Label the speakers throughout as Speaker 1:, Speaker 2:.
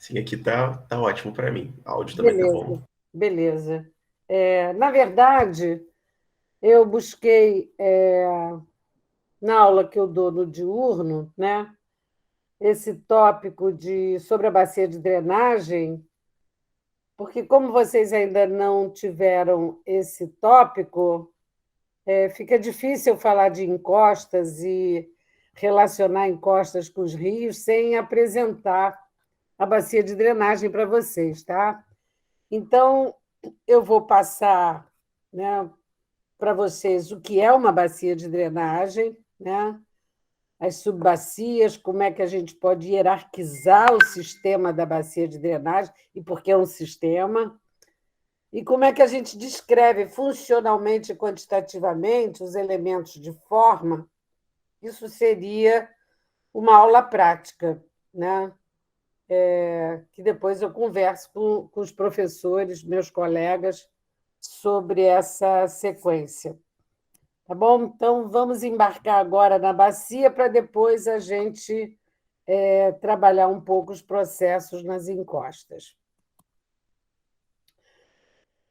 Speaker 1: Sim, aqui tá ótimo para mim. O áudio também tá bom.
Speaker 2: Beleza, beleza. Na verdade, eu busquei, na aula que eu dou no diurno, né, esse tópico sobre a bacia de drenagem, porque, como vocês ainda não tiveram esse tópico, fica difícil falar de encostas e relacionar encostas com os rios sem apresentar a bacia de drenagem para vocês, tá? Então, eu vou passar, né, para vocês o que é uma bacia de drenagem, né? As subbacias, como é que a gente pode hierarquizar o sistema da bacia de drenagem e por que é um sistema, e como é que a gente descreve funcionalmente e quantitativamente os elementos de forma. Isso seria uma aula prática, né? Que depois eu converso com os professores, meus colegas, sobre essa sequência. Tá bom? Então, vamos embarcar agora na bacia para depois a gente trabalhar um pouco os processos nas encostas.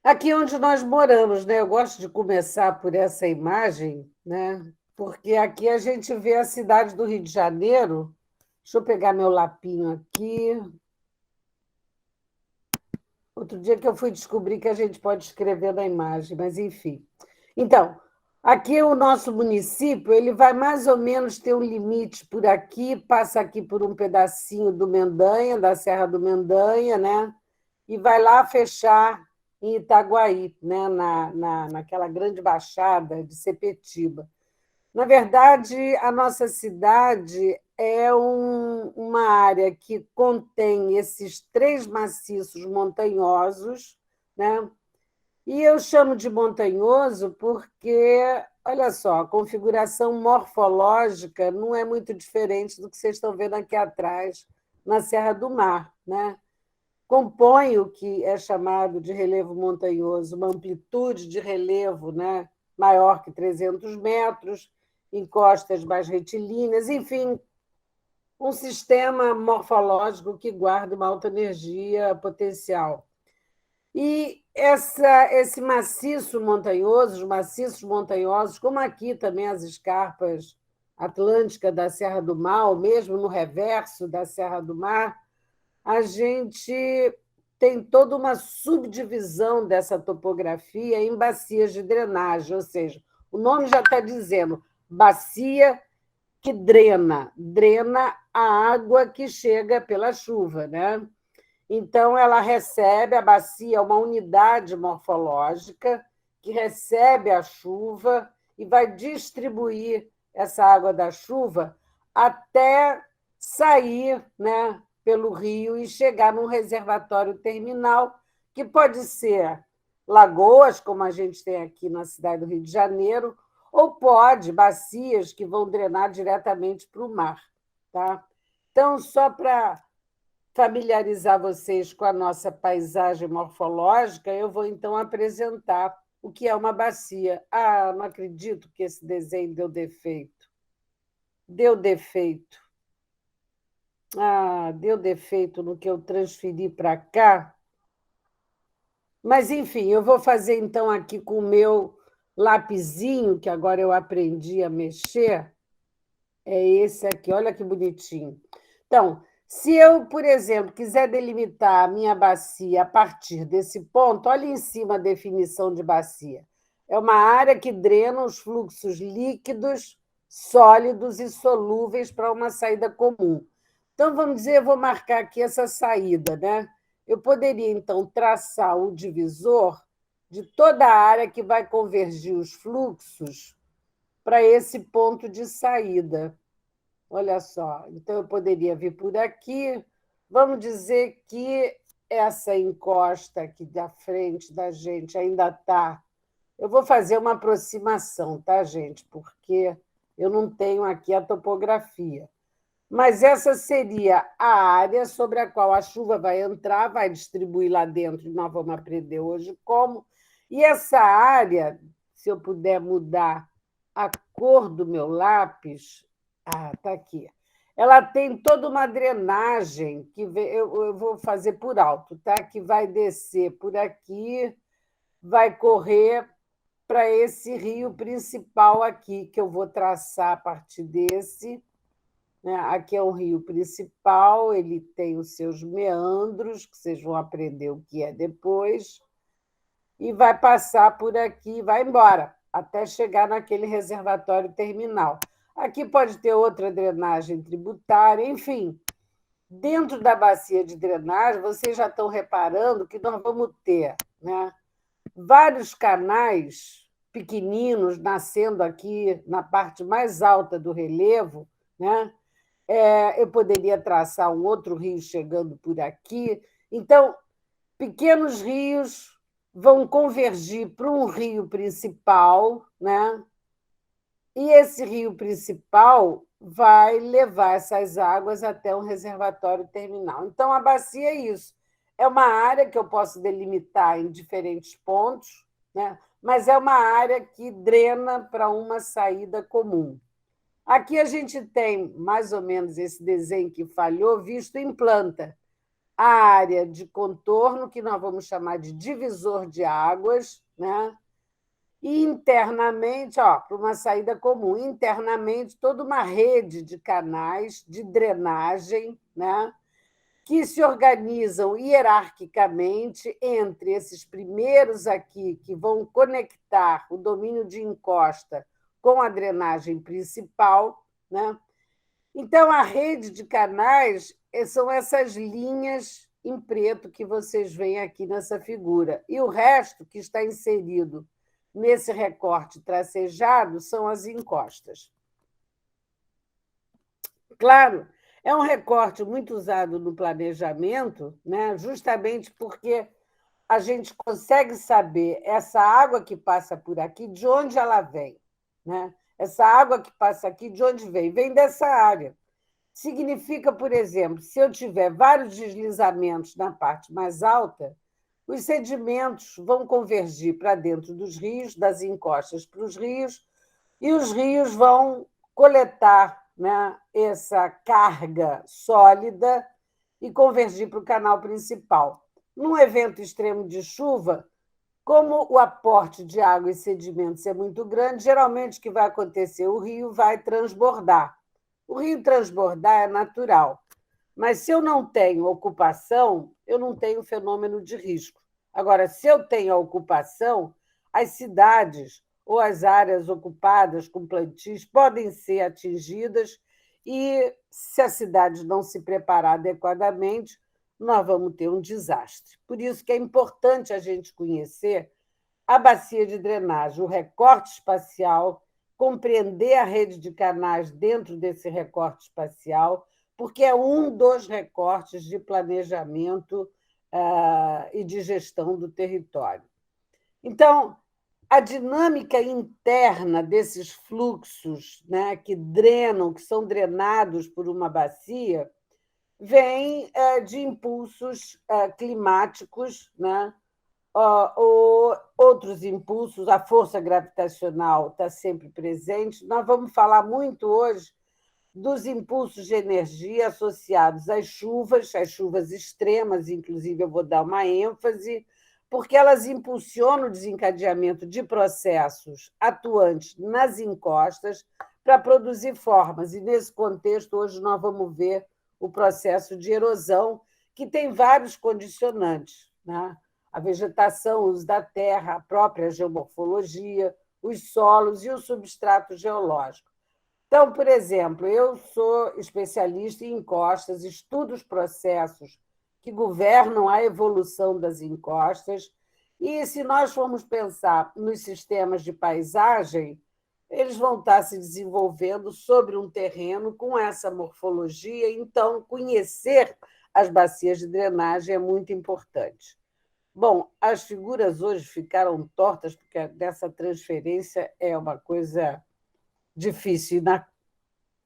Speaker 2: Aqui onde nós moramos, né? Eu gosto de começar por essa imagem, né? Porque aqui a gente vê a cidade do Rio de Janeiro. Deixa eu pegar meu lapinho aqui. Outro dia que eu fui descobrir que a gente pode escrever na imagem, mas enfim. Então, aqui o nosso município, ele vai mais ou menos ter um limite por aqui, passa aqui por um pedacinho do Mendanha, da Serra do Mendanha, né? E vai lá fechar em Itaguaí, né? Naquela grande baixada de Sepetiba. Na verdade, a nossa cidade é uma área que contém esses três maciços montanhosos, né? E eu chamo de montanhoso porque, olha só, a configuração morfológica não é muito diferente do que vocês estão vendo aqui atrás, na Serra do Mar, né? Compõe o que é chamado de relevo montanhoso, uma amplitude de relevo, né, maior que 300 metros, encostas mais retilíneas, enfim, um sistema morfológico que guarda uma alta energia potencial. E esse maciço montanhoso, os maciços montanhosos, como aqui também as escarpas atlânticas da Serra do Mar, mesmo no reverso da Serra do Mar, a gente tem toda uma subdivisão dessa topografia em bacias de drenagem, ou seja, o nome já está dizendo bacia que drena a água que chega pela chuva, né? Então, ela recebe, a bacia é uma unidade morfológica que recebe a chuva e vai distribuir essa água da chuva até sair, né, pelo rio e chegar num reservatório terminal, que pode ser lagoas, como a gente tem aqui na cidade do Rio de Janeiro, ou pode bacias que vão drenar diretamente para o mar. Tá? Então, só para familiarizar vocês com a nossa paisagem morfológica, eu vou então apresentar o que é uma bacia. Ah, não acredito que esse desenho deu defeito. Deu defeito. Ah, deu defeito no que eu transferi para cá. Mas, enfim, eu vou fazer então aqui com o meu lapisinho, que agora eu aprendi a mexer. É esse aqui, olha que bonitinho. Então, se eu, por exemplo, quiser delimitar a minha bacia a partir desse ponto, olha em cima a definição de bacia. É uma área que drena os fluxos líquidos, sólidos e solúveis para uma saída comum. Então, vamos dizer, eu vou marcar aqui essa saída, né? Eu poderia, então, traçar o divisor de toda a área que vai convergir os fluxos para esse ponto de saída. Olha só, então eu poderia vir por aqui. Vamos dizer que essa encosta aqui da frente da gente ainda está. Eu vou fazer uma aproximação, tá, gente? Porque eu não tenho aqui a topografia. Mas essa seria a área sobre a qual a chuva vai entrar, vai distribuir lá dentro, e nós vamos aprender hoje como. E essa área, se eu puder mudar a cor do meu lápis, ah, está aqui. ela tem toda uma drenagem que eu vou fazer por alto, tá? Que vai descer por aqui, vai correr para esse rio principal aqui, que eu vou traçar a partir desse. Né? Aqui é o rio principal, ele tem os seus meandros, que vocês vão aprender o que é depois, e vai passar por aqui, vai embora, até chegar naquele reservatório terminal. Aqui pode ter outra drenagem tributária, enfim. Dentro da bacia de drenagem, vocês já estão reparando que nós vamos ter, né, vários canais pequeninos nascendo aqui na parte mais alta do relevo, né? Eu poderia traçar um outro rio chegando por aqui. Então, pequenos rios vão convergir para um rio principal, né? E esse rio principal vai levar essas águas até um reservatório terminal. Então, a bacia é isso. É uma área que eu posso delimitar em diferentes pontos, né? Mas é uma área que drena para uma saída comum. Aqui a gente tem mais ou menos esse desenho que falhou, visto em planta. A área de contorno, que nós vamos chamar de divisor de águas, né? E internamente, para uma saída comum, internamente, toda uma rede de canais de drenagem, né? Que se organizam hierarquicamente entre esses primeiros aqui, que vão conectar o domínio de encosta com a drenagem principal. Né? Então, a rede de canais são essas linhas em preto que vocês veem aqui nessa figura. E o resto que está inserido nesse recorte tracejado são as encostas. Claro, é um recorte muito usado no planejamento, né? Justamente porque a gente consegue saber essa água que passa por aqui, de onde ela vem. Né? Essa água que passa aqui, de onde vem? Vem dessa área. Significa, por exemplo, se eu tiver vários deslizamentos na parte mais alta, os sedimentos vão convergir para dentro dos rios, das encostas para os rios, e os rios vão coletar, né, essa carga sólida e convergir para o canal principal. Num evento extremo de chuva, como o aporte de água e sedimentos é muito grande, geralmente o que vai acontecer? O rio vai transbordar. O rio transbordar é natural, mas se eu não tenho ocupação, eu não tenho fenômeno de risco. Agora, se eu tenho a ocupação, as cidades ou as áreas ocupadas com plantios podem ser atingidas e, se a cidade não se preparar adequadamente, nós vamos ter um desastre. Por isso que é importante a gente conhecer a bacia de drenagem, o recorte espacial, compreender a rede de canais dentro desse recorte espacial, porque é um dos recortes de planejamento e de gestão do território. Então, a dinâmica interna desses fluxos, né, que drenam, que são drenados por uma bacia, vem de impulsos climáticos, né? Outros impulsos, a força gravitacional está sempre presente. Nós vamos falar muito hoje dos impulsos de energia associados às chuvas extremas, inclusive eu vou dar uma ênfase, porque elas impulsionam o desencadeamento de processos atuantes nas encostas para produzir formas. E, nesse contexto, hoje nós vamos ver o processo de erosão, que tem vários condicionantes, né? A vegetação, o uso da terra, a própria geomorfologia, os solos e o substrato geológico. Então, por exemplo, eu sou especialista em encostas, estudo os processos que governam a evolução das encostas, e se nós formos pensar nos sistemas de paisagem, eles vão estar se desenvolvendo sobre um terreno com essa morfologia, então conhecer as bacias de drenagem é muito importante. Bom, as figuras hoje ficaram tortas, porque dessa transferência é uma coisa difícil, e na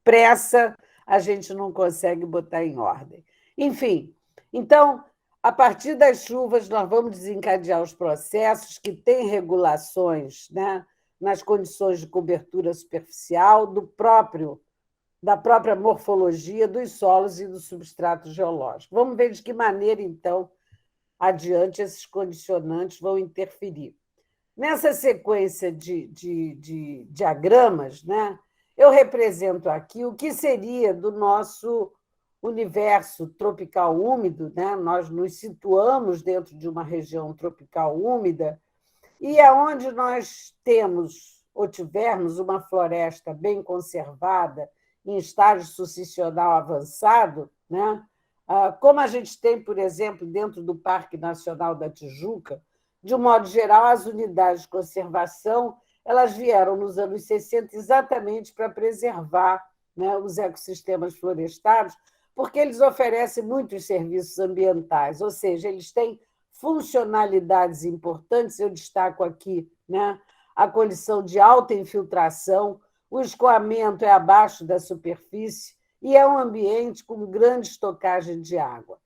Speaker 2: pressa a gente não consegue botar em ordem. Enfim, então, a partir das chuvas, nós vamos desencadear os processos que têm regulações, né, nas condições de cobertura superficial do próprio da própria morfologia dos solos e do substrato geológico. Vamos ver de que maneira, então, adiante esses condicionantes vão interferir. Nessa sequência de diagramas, né, eu represento aqui o que seria do nosso universo tropical úmido, né? Nós nos situamos dentro de uma região tropical úmida, e aonde nós temos ou tivermos uma floresta bem conservada, em estágio sucessional avançado, né? Como a gente tem, por exemplo, dentro do Parque Nacional da Tijuca, de um modo geral, as unidades de conservação elas vieram nos anos 60 exatamente para preservar, né, os ecossistemas florestais, porque eles oferecem muitos serviços ambientais, ou seja, eles têm funcionalidades importantes. Eu destaco aqui, né, a condição de alta infiltração, o escoamento é abaixo da superfície e é um ambiente com grande estocagem de água.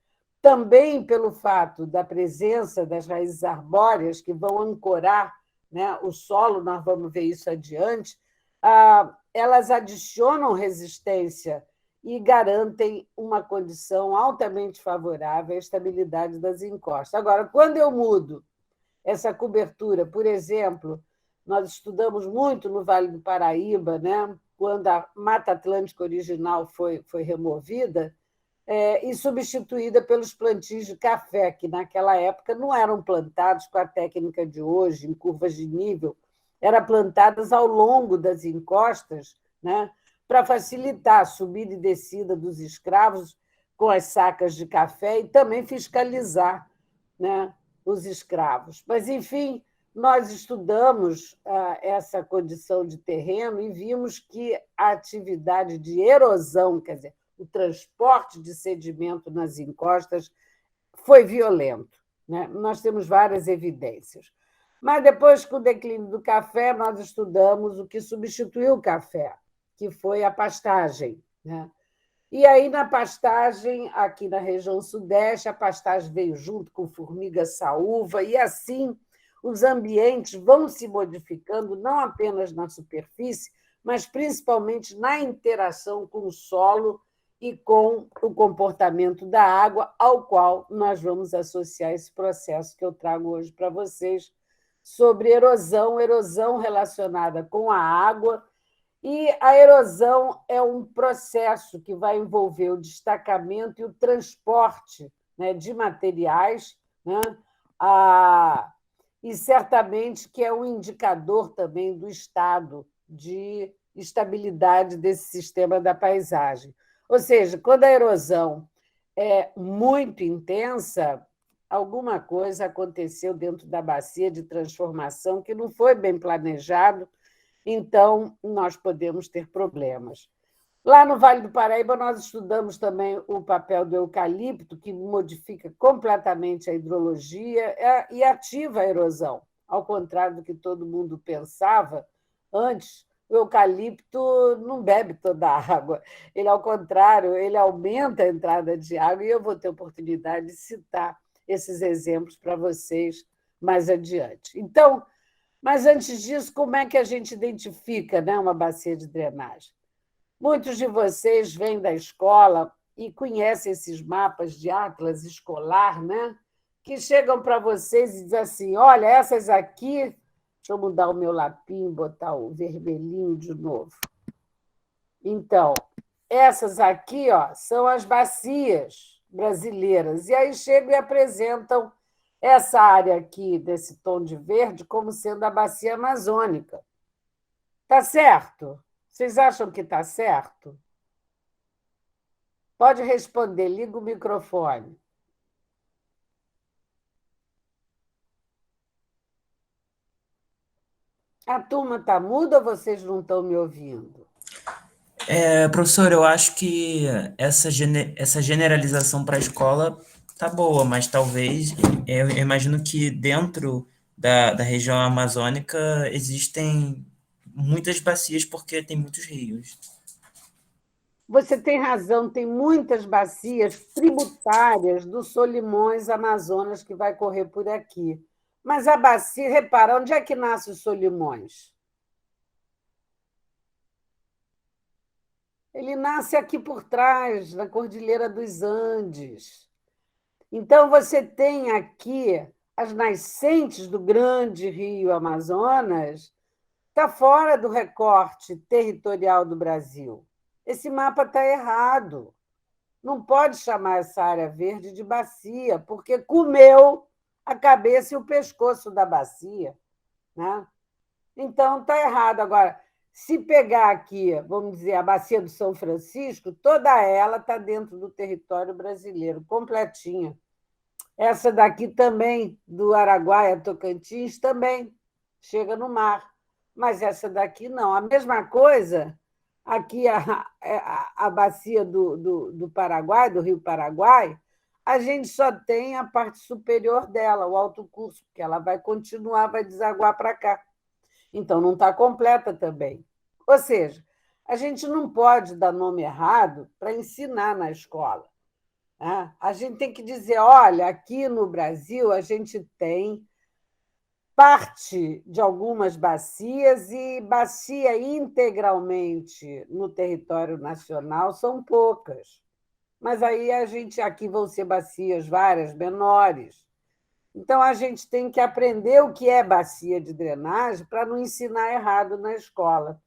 Speaker 2: Também pelo fato da presença das raízes arbóreas que vão ancorar, né, o solo, nós vamos ver isso adiante, elas adicionam resistência e garantem uma condição altamente favorável à estabilidade das encostas. Agora, quando eu mudo essa cobertura, por exemplo, nós estudamos muito no Vale do Paraíba, né, quando a Mata Atlântica original foi removida, e substituída pelos plantios de café, que naquela época não eram plantados com a técnica de hoje, em curvas de nível, eram plantadas ao longo das encostas, né, para facilitar a subida e descida dos escravos com as sacas de café e também fiscalizar, né, os escravos. Mas, enfim, nós estudamos essa condição de terreno e vimos que a atividade de erosão, quer dizer, o transporte de sedimento nas encostas foi violento, né? Nós temos várias evidências. Mas depois, com o declínio do café, nós estudamos o que substituiu o café, que foi a pastagem, né? E aí, na pastagem, aqui na região sudeste, a pastagem veio junto com formiga saúva, e assim os ambientes vão se modificando, não apenas na superfície, mas principalmente na interação com o solo e com o comportamento da água, ao qual nós vamos associar esse processo que eu trago hoje para vocês, sobre erosão relacionada com a água. E a erosão é um processo que vai envolver o destacamento e o transporte, né, de materiais, né, e certamente que é um indicador também do estado de estabilidade desse sistema da paisagem. Ou seja, quando a erosão é muito intensa, alguma coisa aconteceu dentro da bacia de transformação que não foi bem planejado, então nós podemos ter problemas. Lá no Vale do Paraíba, nós estudamos também o papel do eucalipto, que modifica completamente a hidrologia e ativa a erosão. Ao contrário do que todo mundo pensava antes, o eucalipto não bebe toda a água. Ele, ao contrário, ele aumenta a entrada de água, e eu vou ter oportunidade de citar esses exemplos para vocês mais adiante. Então, mas antes disso, como é que a gente identifica, né, uma bacia de drenagem? Muitos de vocês vêm da escola e conhecem esses mapas de atlas escolar, né, que chegam para vocês e dizem assim: olha, essas aqui. Deixa eu mudar o meu lapinho, botar o vermelhinho de novo. Então, essas aqui, ó, são as bacias brasileiras. E aí chegam e apresentam essa área aqui, desse tom de verde, como sendo a bacia amazônica. Está certo? Vocês acham que está certo? Pode responder, liga o microfone. A turma está muda ou vocês não estão me ouvindo?
Speaker 3: Professor, eu acho que essa generalização para a escola tá boa, mas talvez eu imagino que dentro da região amazônica existem muitas bacias porque tem muitos rios.
Speaker 2: Você tem razão, tem muitas bacias tributárias do Solimões Amazonas que vai correr por aqui. Mas a bacia, repara, onde é que nasce o Solimões? ele nasce aqui por trás, na Cordilheira dos Andes. Então, você tem aqui as nascentes do grande rio Amazonas, está fora do recorte territorial do Brasil. Esse mapa está errado. Não pode chamar essa área verde de bacia, porque comeu a cabeça e o pescoço da bacia. Né? Então, está errado. Agora, se pegar aqui, vamos dizer, a bacia do São Francisco, toda ela está dentro do território brasileiro, completinha. Essa daqui também, do Araguaia, Tocantins, também chega no mar. Mas essa daqui não. A mesma coisa, aqui a bacia do Paraguai, do Rio Paraguai, a gente só tem a parte superior dela, o alto curso, porque ela vai continuar, vai desaguar para cá. Então, não está completa também. Ou seja, a gente não pode dar nome errado para ensinar na escola. A gente tem que dizer, olha, aqui no Brasil a gente tem parte de algumas bacias e bacia integralmente no território nacional são poucas. Mas aí a gente aqui vão ser bacias várias, menores. Então, a gente tem que aprender o que é bacia de drenagem para não ensinar errado na escola.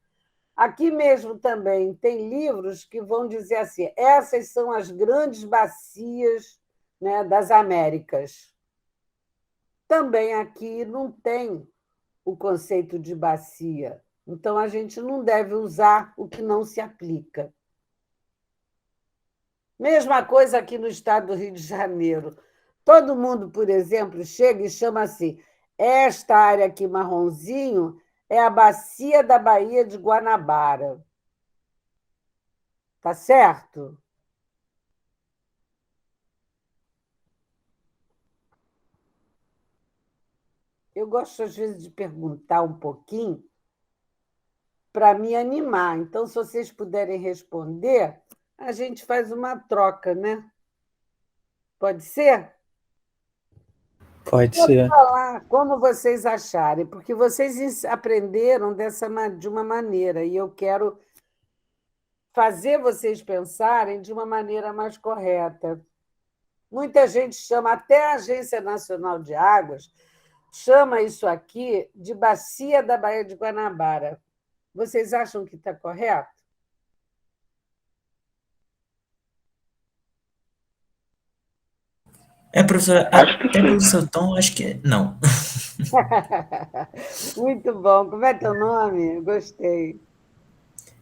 Speaker 2: Aqui mesmo também tem livros que vão dizer assim, essas são as grandes bacias, né, das Américas. Também aqui não tem o conceito de bacia. Então, a gente não deve usar o que não se aplica. Mesma coisa aqui no estado do Rio de Janeiro. Todo mundo, por exemplo, chega e chama assim, esta área aqui marronzinho é a bacia da Baía de Guanabara. Tá certo? Eu gosto, às vezes, de perguntar um pouquinho para me animar. Então, se vocês puderem responder, a gente faz uma troca, né? Pode ser?
Speaker 4: Pode
Speaker 2: Pode
Speaker 4: ser.
Speaker 2: falar como vocês acharem, porque vocês aprenderam de uma maneira, e eu quero fazer vocês pensarem de uma maneira mais correta. Muita gente chama, até a Agência Nacional de Águas, chama isso aqui de Bacia da Baía de Guanabara. Vocês acham que está correto?
Speaker 3: Professor,
Speaker 1: Acho que
Speaker 3: até pelo
Speaker 1: sim.
Speaker 3: seu tom, acho que não.
Speaker 2: Muito bom. Como é teu nome? Gostei.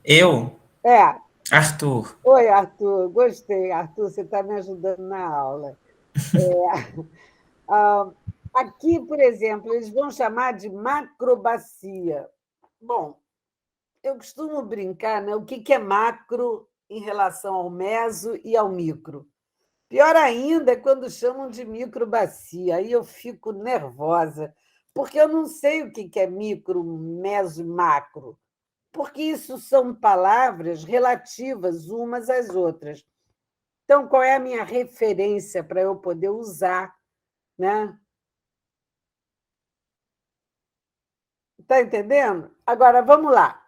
Speaker 3: Eu,
Speaker 2: É.
Speaker 3: Arthur,
Speaker 2: Oi, Arthur. Gostei, Arthur. Você está me ajudando na aula. Ah, aqui, por exemplo, eles vão chamar de macrobacia. Bom, eu costumo brincar, né? O que é macro em relação ao meso e ao micro. Pior ainda é quando chamam de microbacia. Aí eu fico nervosa, porque eu não sei o que é micro, meso e macro, porque isso são palavras relativas umas às outras. Então, qual é a minha referência para eu poder usar? Né? Está entendendo? Agora, vamos lá.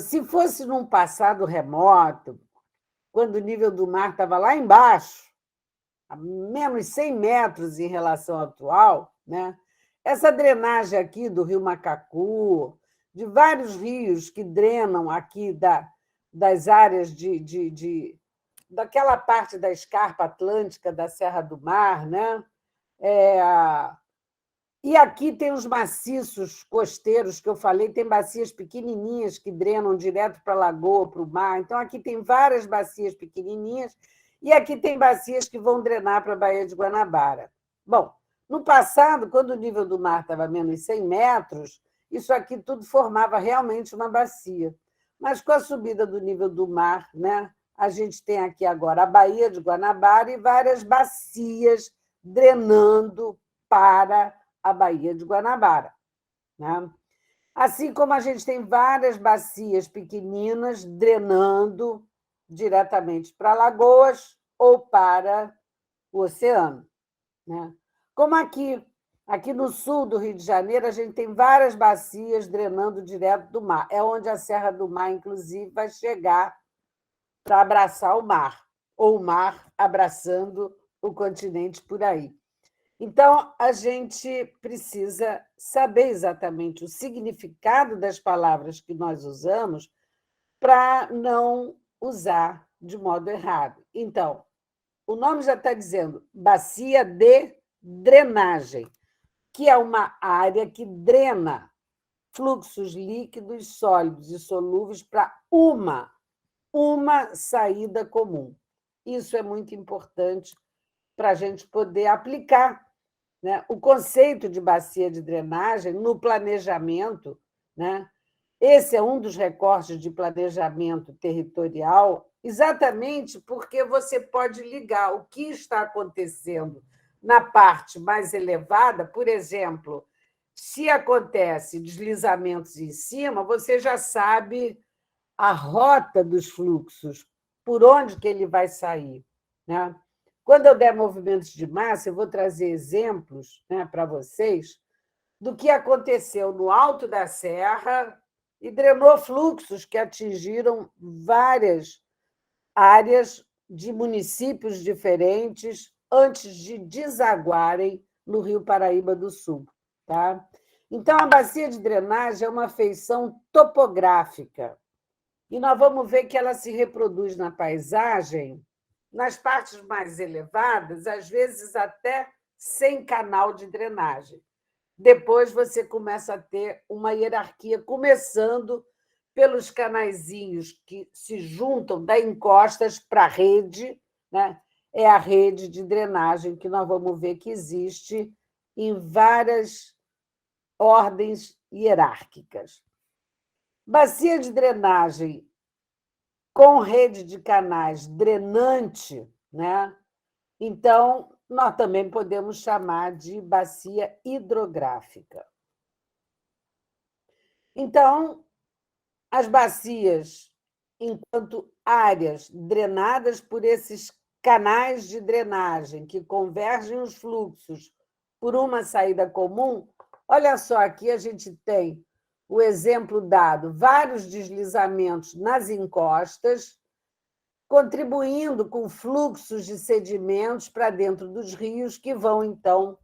Speaker 2: Se fosse num passado remoto, quando o nível do mar estava lá embaixo, a menos 100 metros em relação ao atual, né? Essa drenagem aqui do Rio Macacu, de vários rios que drenam aqui das áreas daquela parte da escarpa atlântica da Serra do Mar, né? E aqui tem os maciços costeiros que eu falei, tem bacias pequenininhas que drenam direto para a lagoa, para o mar. Então, aqui tem várias bacias pequenininhas e aqui tem bacias que vão drenar para a Baía de Guanabara. Bom, no passado, quando o nível do mar estava menos 100 metros, isso aqui tudo formava realmente uma bacia. Mas com a subida do nível do mar, né, a gente tem aqui agora a Baía de Guanabara e várias bacias drenando para a Baía de Guanabara. Né? Assim como a gente tem várias bacias pequeninas drenando diretamente para lagoas ou para o oceano. Né? Como aqui no sul do Rio de Janeiro, a gente tem várias bacias drenando direto do mar. É onde a Serra do Mar, inclusive, vai chegar para abraçar o mar, ou o mar abraçando o continente por aí. Então, a gente precisa saber exatamente o significado das palavras que nós usamos para não usar de modo errado. Então, o nome já está dizendo bacia de drenagem, que é uma área que drena fluxos líquidos, sólidos e solúveis para uma saída comum. Isso é muito importante para a gente poder aplicar, né, o conceito de bacia de drenagem no planejamento, né? Esse é um dos recortes de planejamento territorial, exatamente porque você pode ligar o que está acontecendo na parte mais elevada, por exemplo, se acontece deslizamentos em cima, você já sabe a rota dos fluxos, por onde que ele vai sair, né? Quando eu der movimentos de massa, eu vou trazer exemplos, né, para vocês do que aconteceu no alto da serra e drenou fluxos que atingiram várias áreas de municípios diferentes antes de desaguarem no Rio Paraíba do Sul. Tá? Então, a bacia de drenagem é uma feição topográfica, e nós vamos ver que ela se reproduz na paisagem, nas partes mais elevadas, às vezes até sem canal de drenagem. Depois você começa a ter uma hierarquia, começando pelos canaizinhos que se juntam da encostas para a rede, né? É a rede de drenagem que nós vamos ver que existe em várias ordens hierárquicas. Bacia de drenagem com rede de canais drenante, né? Então, nós também podemos chamar de bacia hidrográfica. Então, as bacias, enquanto áreas drenadas por esses canais de drenagem que convergem os fluxos por uma saída comum, olha só, aqui a gente tem o exemplo dado, vários deslizamentos nas encostas, contribuindo com fluxos de sedimentos para dentro dos rios, que vão, então,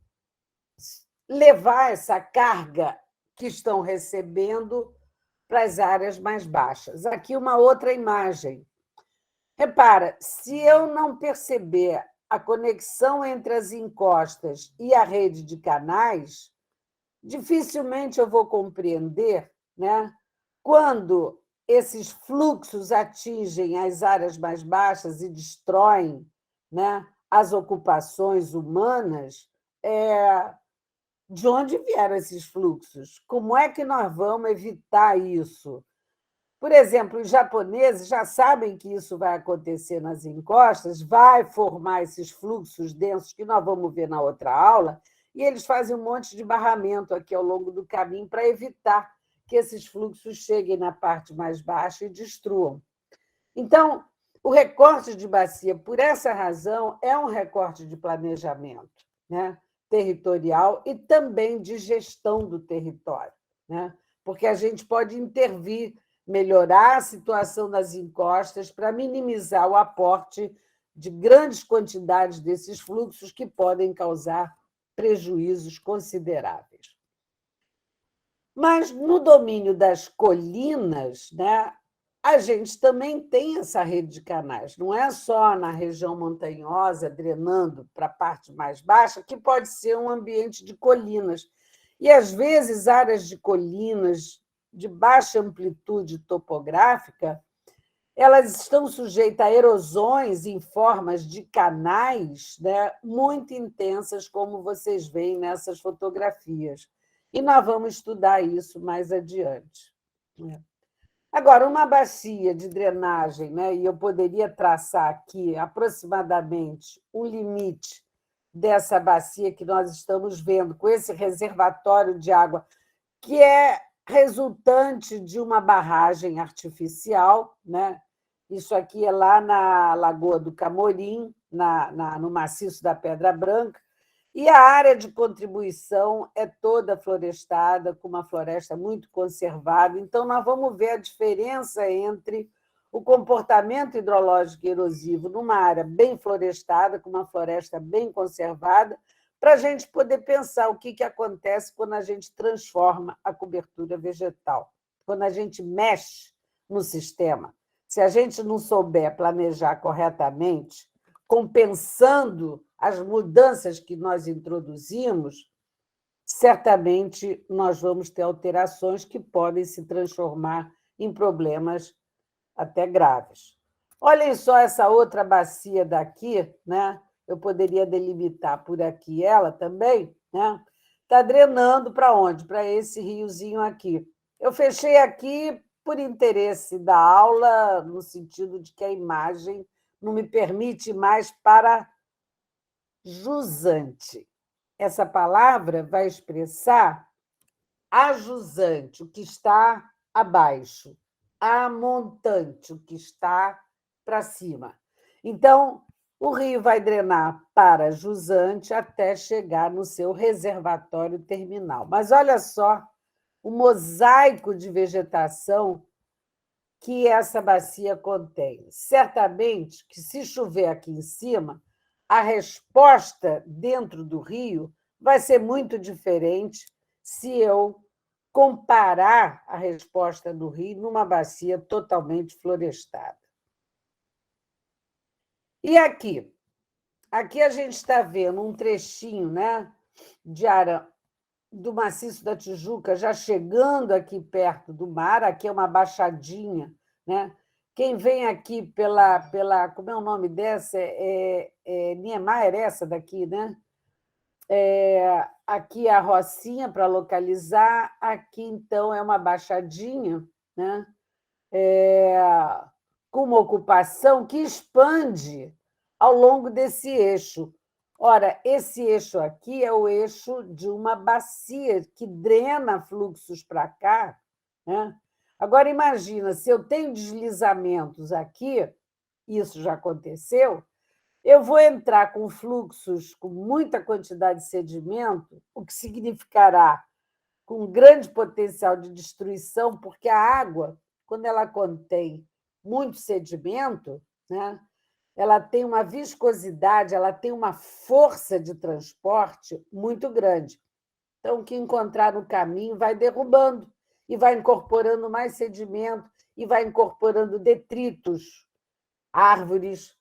Speaker 2: levar essa carga que estão recebendo para as áreas mais baixas. Aqui uma outra imagem. Repara, se eu não perceber a conexão entre as encostas e a rede de canais, dificilmente eu vou compreender, né, quando esses fluxos atingem as áreas mais baixas e destroem, né, as ocupações humanas, de onde vieram esses fluxos? Como é que nós vamos evitar isso? Por exemplo, os japoneses já sabem que isso vai acontecer nas encostas, vai formar esses fluxos densos que nós vamos ver na outra aula, e eles fazem um monte de barramento aqui ao longo do caminho para evitar que esses fluxos cheguem na parte mais baixa e destruam. Então, o recorte de bacia, por essa razão, é um recorte de planejamento, né, territorial e também de gestão do território, né, porque a gente pode intervir, melhorar a situação das encostas para minimizar o aporte de grandes quantidades desses fluxos que podem causar prejuízos consideráveis. Mas, no domínio das colinas, né, a gente também tem essa rede de canais. Não é só na região montanhosa, drenando para a parte mais baixa, que pode ser um ambiente de colinas. E, às vezes, áreas de colinas de baixa amplitude topográfica, elas estão sujeitas a erosões em formas de canais, né, muito intensas, como vocês veem nessas fotografias. E nós vamos estudar isso mais adiante. Agora, uma bacia de drenagem, né, e eu poderia traçar aqui aproximadamente o limite dessa bacia que nós estamos vendo, com esse reservatório de água, que é resultante de uma barragem artificial, né? Isso aqui é lá na Lagoa do Camorim, no maciço da Pedra Branca, e a área de contribuição é toda florestada, com uma floresta muito conservada. Então, nós vamos ver a diferença entre o comportamento hidrológico e erosivo numa área bem florestada, com uma floresta bem conservada, para a gente poder pensar o que acontece quando a gente transforma a cobertura vegetal, quando a gente mexe no sistema. Se a gente não souber planejar corretamente, compensando as mudanças que nós introduzimos, certamente nós vamos ter alterações que podem se transformar em problemas até graves. Olhem só essa outra bacia daqui, né? Eu poderia delimitar por aqui ela também, né? Está drenando para onde? Para esse riozinho aqui. Eu fechei aqui por interesse da aula, no sentido de que a imagem não me permite mais para jusante. Essa palavra vai expressar a jusante, o que está abaixo, a montante, o que está para cima. Então, o rio vai drenar para jusante até chegar no seu reservatório terminal. Mas olha só o mosaico de vegetação que essa bacia contém. Certamente que, se chover aqui em cima, a resposta dentro do rio vai ser muito diferente se eu comparar a resposta do rio numa bacia totalmente florestada. E aqui? Aqui a gente está vendo um trechinho, né, de área do Maciço da Tijuca, já chegando aqui perto do mar. Aqui é uma baixadinha, né? Quem vem aqui pela como é o nome dessa? Niemeyer, essa daqui, né? Aqui é a Rocinha, para localizar. Aqui, então, é uma baixadinha, né? Com uma ocupação que expande ao longo desse eixo. Ora, esse eixo aqui é o eixo de uma bacia que drena fluxos para cá, né? Agora, imagina, se eu tenho deslizamentos aqui, isso já aconteceu, eu vou entrar com fluxos com muita quantidade de sedimento, o que significará com grande potencial de destruição, porque a água, quando ela contém muito sedimento, né, ela tem uma viscosidade, ela tem uma força de transporte muito grande. Então, o que encontrar no caminho vai derrubando e vai incorporando mais sedimento e vai incorporando detritos, árvores,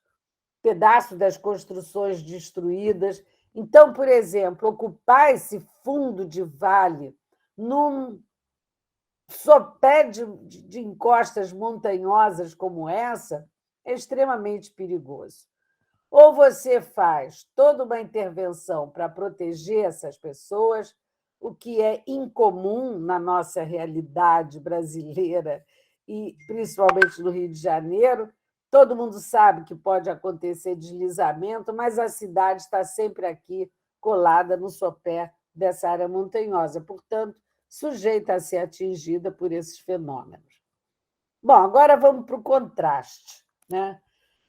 Speaker 2: pedaços das construções destruídas. Então, por exemplo, ocupar esse fundo de vale num sopé de encostas montanhosas como essa é extremamente perigoso. Ou você faz toda uma intervenção para proteger essas pessoas, o que é incomum na nossa realidade brasileira e principalmente no Rio de Janeiro. Todo mundo sabe que pode acontecer deslizamento, mas a cidade está sempre aqui colada no sopé dessa área montanhosa, portanto, sujeita a ser atingida por esses fenômenos. Bom, agora vamos para o contraste, né?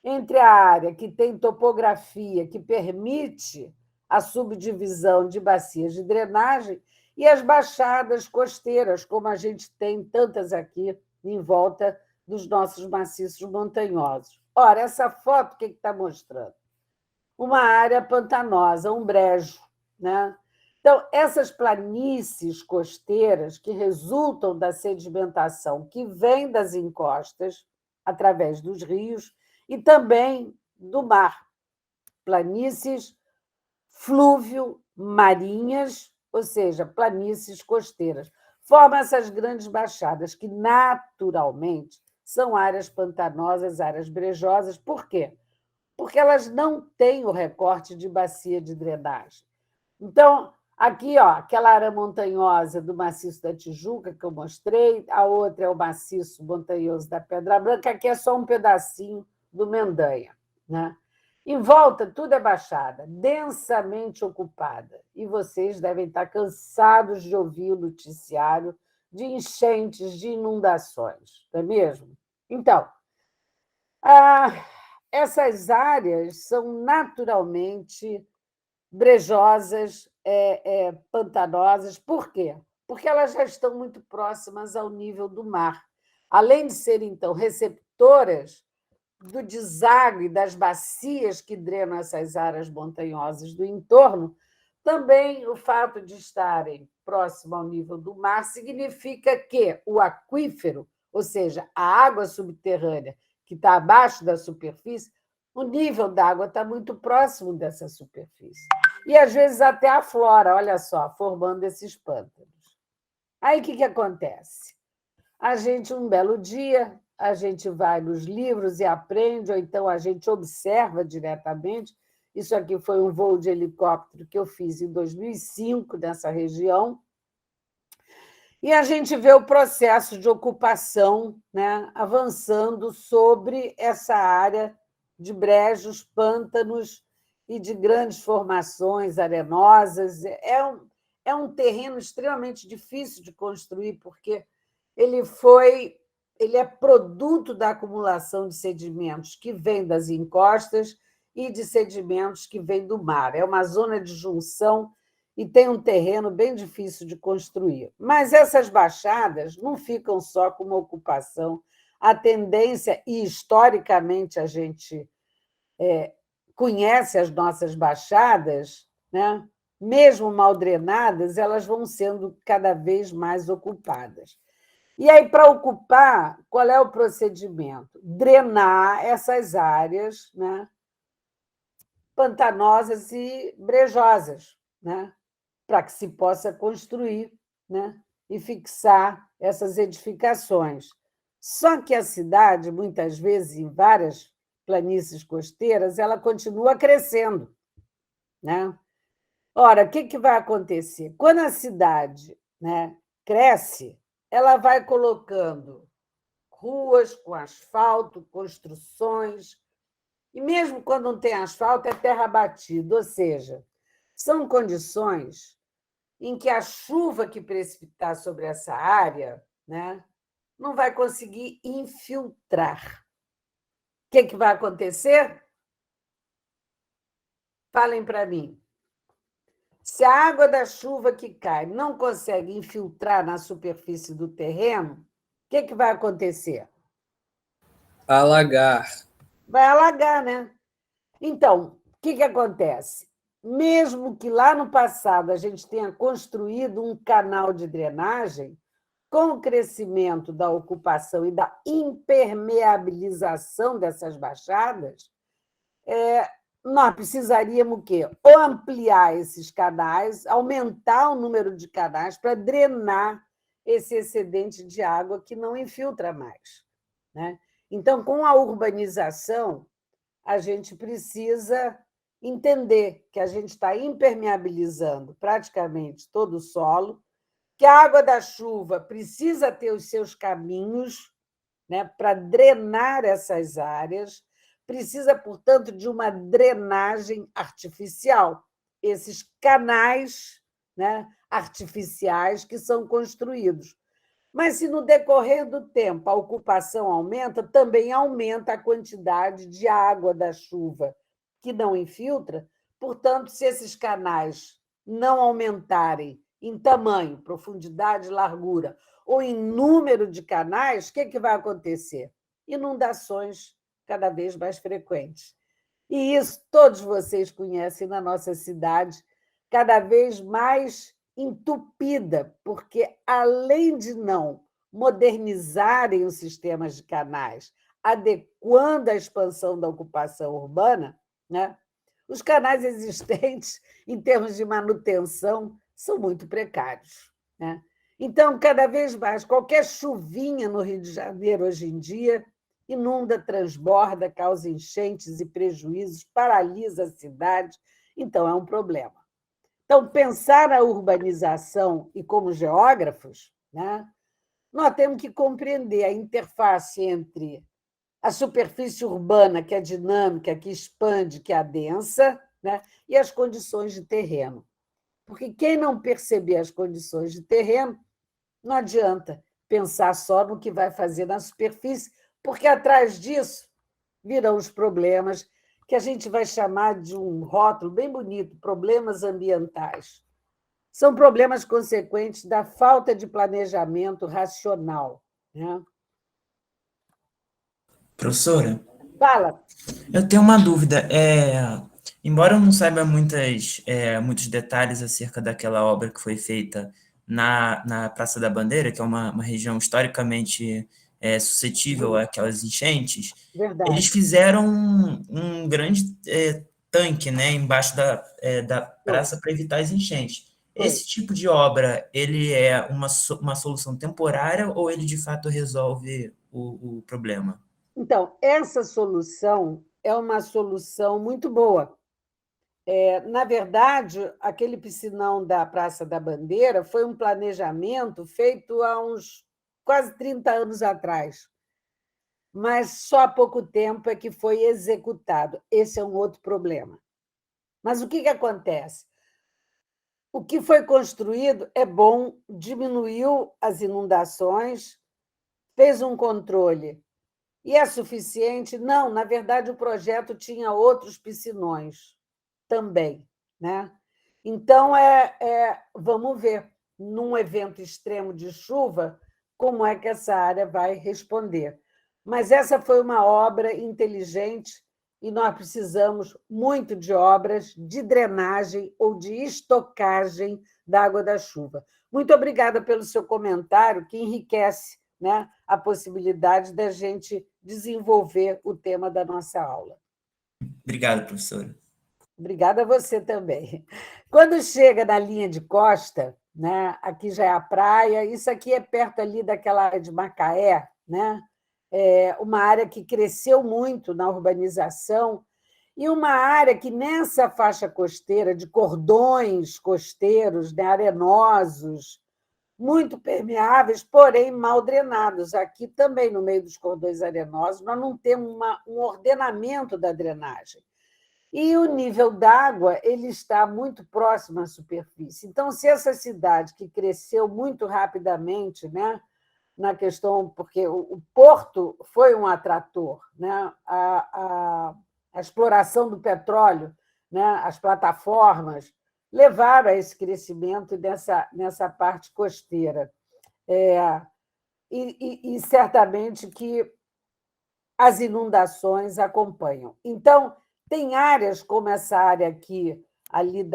Speaker 2: Entre a área que tem topografia que permite a subdivisão de bacias de drenagem e as baixadas costeiras, como a gente tem tantas aqui em volta dos nossos maciços montanhosos. Ora, essa foto, o que está mostrando? Uma área pantanosa, um brejo, né? Então, essas planícies costeiras que resultam da sedimentação que vem das encostas, através dos rios, e também do mar. Planícies flúvio-marinhas, ou seja, planícies costeiras. Formam essas grandes baixadas, que naturalmente são áreas pantanosas, áreas brejosas. Por quê? Porque elas não têm o recorte de bacia de drenagem. Então, aqui, ó, aquela área montanhosa do Maciço da Tijuca, que eu mostrei, a outra é o Maciço Montanhoso da Pedra Branca, aqui é só um pedacinho do Mendanha, né? Em volta, tudo é baixada, densamente ocupada. E vocês devem estar cansados de ouvir o noticiário de enchentes, de inundações, não é mesmo? Então, essas áreas são naturalmente brejosas, pantanosas. Por quê? Porque elas já estão muito próximas ao nível do mar. Além de serem, então, receptoras do deságue das bacias que drenam essas áreas montanhosas do entorno, também o fato de estarem próximo ao nível do mar significa que o aquífero, ou seja, a água subterrânea que está abaixo da superfície, o nível da água está muito próximo dessa superfície. E, às vezes, até aflora, olha só, formando esses pântanos. Aí, o que acontece? A gente, um belo dia, a gente vai nos livros e aprende, ou então a gente observa diretamente. Isso aqui foi um voo de helicóptero que eu fiz em 2005 nessa região. E a gente vê o processo de ocupação, né, avançando sobre essa área de brejos, pântanos e de grandes formações arenosas. É um terreno extremamente difícil de construir, porque ele é produto da acumulação de sedimentos que vem das encostas e de sedimentos que vêm do mar. É uma zona de junção e tem um terreno bem difícil de construir. Mas essas baixadas não ficam só com uma ocupação. A tendência, e historicamente a gente conhece as nossas baixadas, né? Mesmo mal drenadas, elas vão sendo cada vez mais ocupadas. E aí, para ocupar, qual é o procedimento? Drenar essas áreas, né, pantanosas e brejosas, né, para que se possa construir, né, e fixar essas edificações. Só que a cidade, muitas vezes, em várias planícies costeiras, ela continua crescendo, né? Ora, o que vai acontecer? Quando a cidade, né, cresce, ela vai colocando ruas com asfalto, construções, e mesmo quando não tem asfalto, é terra batida, ou seja, são condições em que a chuva que precipitar sobre essa área, né, não vai conseguir infiltrar. O que vai acontecer? Falem para mim. Se a água da chuva que cai não consegue infiltrar na superfície do terreno, o que vai acontecer?
Speaker 4: Alagar.
Speaker 2: Vai alagar, né? Então, o que acontece? Mesmo que lá no passado a gente tenha construído um canal de drenagem, com o crescimento da ocupação e da impermeabilização dessas baixadas, nós precisaríamos o quê? Ou ampliar esses canais, aumentar o número de canais para drenar esse excedente de água que não infiltra mais, né? Então, com a urbanização, a gente precisa entender que a gente está impermeabilizando praticamente todo o solo, que a água da chuva precisa ter os seus caminhos, né, para drenar essas áreas, precisa, portanto, de uma drenagem artificial. Esses canais, né, artificiais que são construídos. Mas, se no decorrer do tempo a ocupação aumenta, também aumenta a quantidade de água da chuva que não infiltra. Portanto, se esses canais não aumentarem em tamanho, profundidade, largura, ou em número de canais, o que vai acontecer? Inundações cada vez mais frequentes. E isso todos vocês conhecem na nossa cidade, cada vez mais entupida, porque, além de não modernizarem os sistemas de canais, adequando a expansão da ocupação urbana, né, os canais existentes, em termos de manutenção, são muito precários, né? Então, cada vez mais, qualquer chuvinha no Rio de Janeiro hoje em dia inunda, transborda, causa enchentes e prejuízos, paralisa a cidade. Então, é um problema. Então, pensar a urbanização e como geógrafos, né, nós temos que compreender a interface entre a superfície urbana, que é dinâmica, que expande, que adensa, né, e as condições de terreno. Porque quem não perceber as condições de terreno, não adianta pensar só no que vai fazer na superfície, porque atrás disso virão os problemas que a gente vai chamar de um rótulo bem bonito, problemas ambientais. São problemas consequentes da falta de planejamento racional, né?
Speaker 3: Professora,
Speaker 2: Fala.
Speaker 3: eu tenho uma dúvida. Embora eu não saiba muitos detalhes acerca daquela obra que foi feita na Praça da Bandeira, que é uma região historicamente suscetível àquelas enchentes, eles
Speaker 2: Verdade.
Speaker 3: fizeram um grande tanque, né, embaixo da
Speaker 2: Foi,
Speaker 3: praça para evitar as enchentes.
Speaker 2: foi.
Speaker 3: Esse tipo de obra, ele é uma solução temporária ou ele de fato resolve o problema?
Speaker 2: Então, essa solução é uma solução muito boa. Na verdade, aquele piscinão da Praça da Bandeira foi um planejamento feito há uns quase 30 anos atrás, mas só há pouco tempo é que foi executado. Esse é um outro problema. Mas o que acontece? O que foi construído é bom, diminuiu as inundações, fez um controle. E é suficiente? Não, na verdade, o projeto tinha outros piscinões também, né? Então, vamos ver, num evento extremo de chuva, como é que essa área vai responder. Mas essa foi uma obra inteligente e nós precisamos muito de obras de drenagem ou de estocagem da água da chuva. Muito obrigada pelo seu comentário, que enriquece, né, a possibilidade da gente desenvolver o tema da nossa aula.
Speaker 3: Obrigado, professora.
Speaker 2: Obrigada a você também. Quando chega na linha de costa, né, aqui já é a praia, isso aqui é perto ali daquela área de Macaé, né? É uma área que cresceu muito na urbanização e uma área que, nessa faixa costeira, de cordões costeiros, né, arenosos, muito permeáveis, porém mal drenados. Aqui também, no meio dos cordões arenosos, nós não temos um ordenamento da drenagem. E o nível d'água ele está muito próximo à superfície. Então, se essa cidade que cresceu muito rapidamente, né, na questão, porque o porto foi um atrator, né, a exploração do petróleo, né, as plataformas, levaram a esse crescimento nessa parte costeira. E certamente que as inundações acompanham. Então, tem áreas como essa área aqui, ali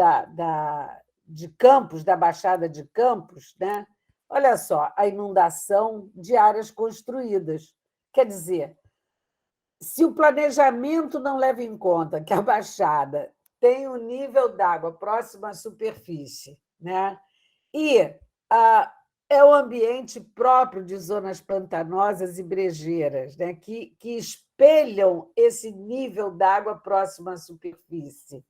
Speaker 2: de Campos, da Baixada de Campos, né? Olha só, a inundação de áreas construídas. Quer dizer, se o planejamento não leva em conta que a Baixada tem um nível d'água próximo à superfície, né? E é o ambiente próprio de zonas pantanosas e brejeiras, né? que espelham esse nível d'água próximo à superfície.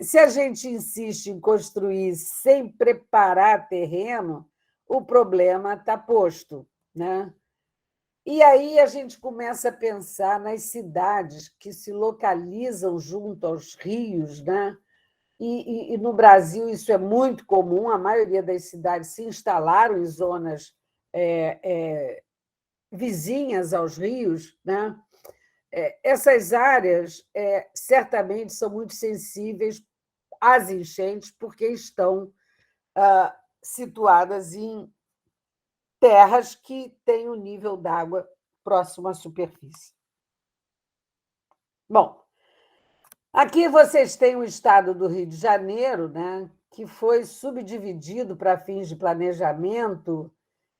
Speaker 2: Se a gente insiste em construir sem preparar terreno, o problema está posto, né? E aí a gente começa a pensar nas cidades que se localizam junto aos rios, né? E no Brasil isso é muito comum, a maioria das cidades se instalaram em zonas vizinhas aos rios, né? Essas áreas certamente são muito sensíveis às enchentes, porque estão situadas em terras que têm o nível d'água próximo à superfície. Bom, aqui vocês têm o estado do Rio de Janeiro, né, que foi subdividido para fins de planejamento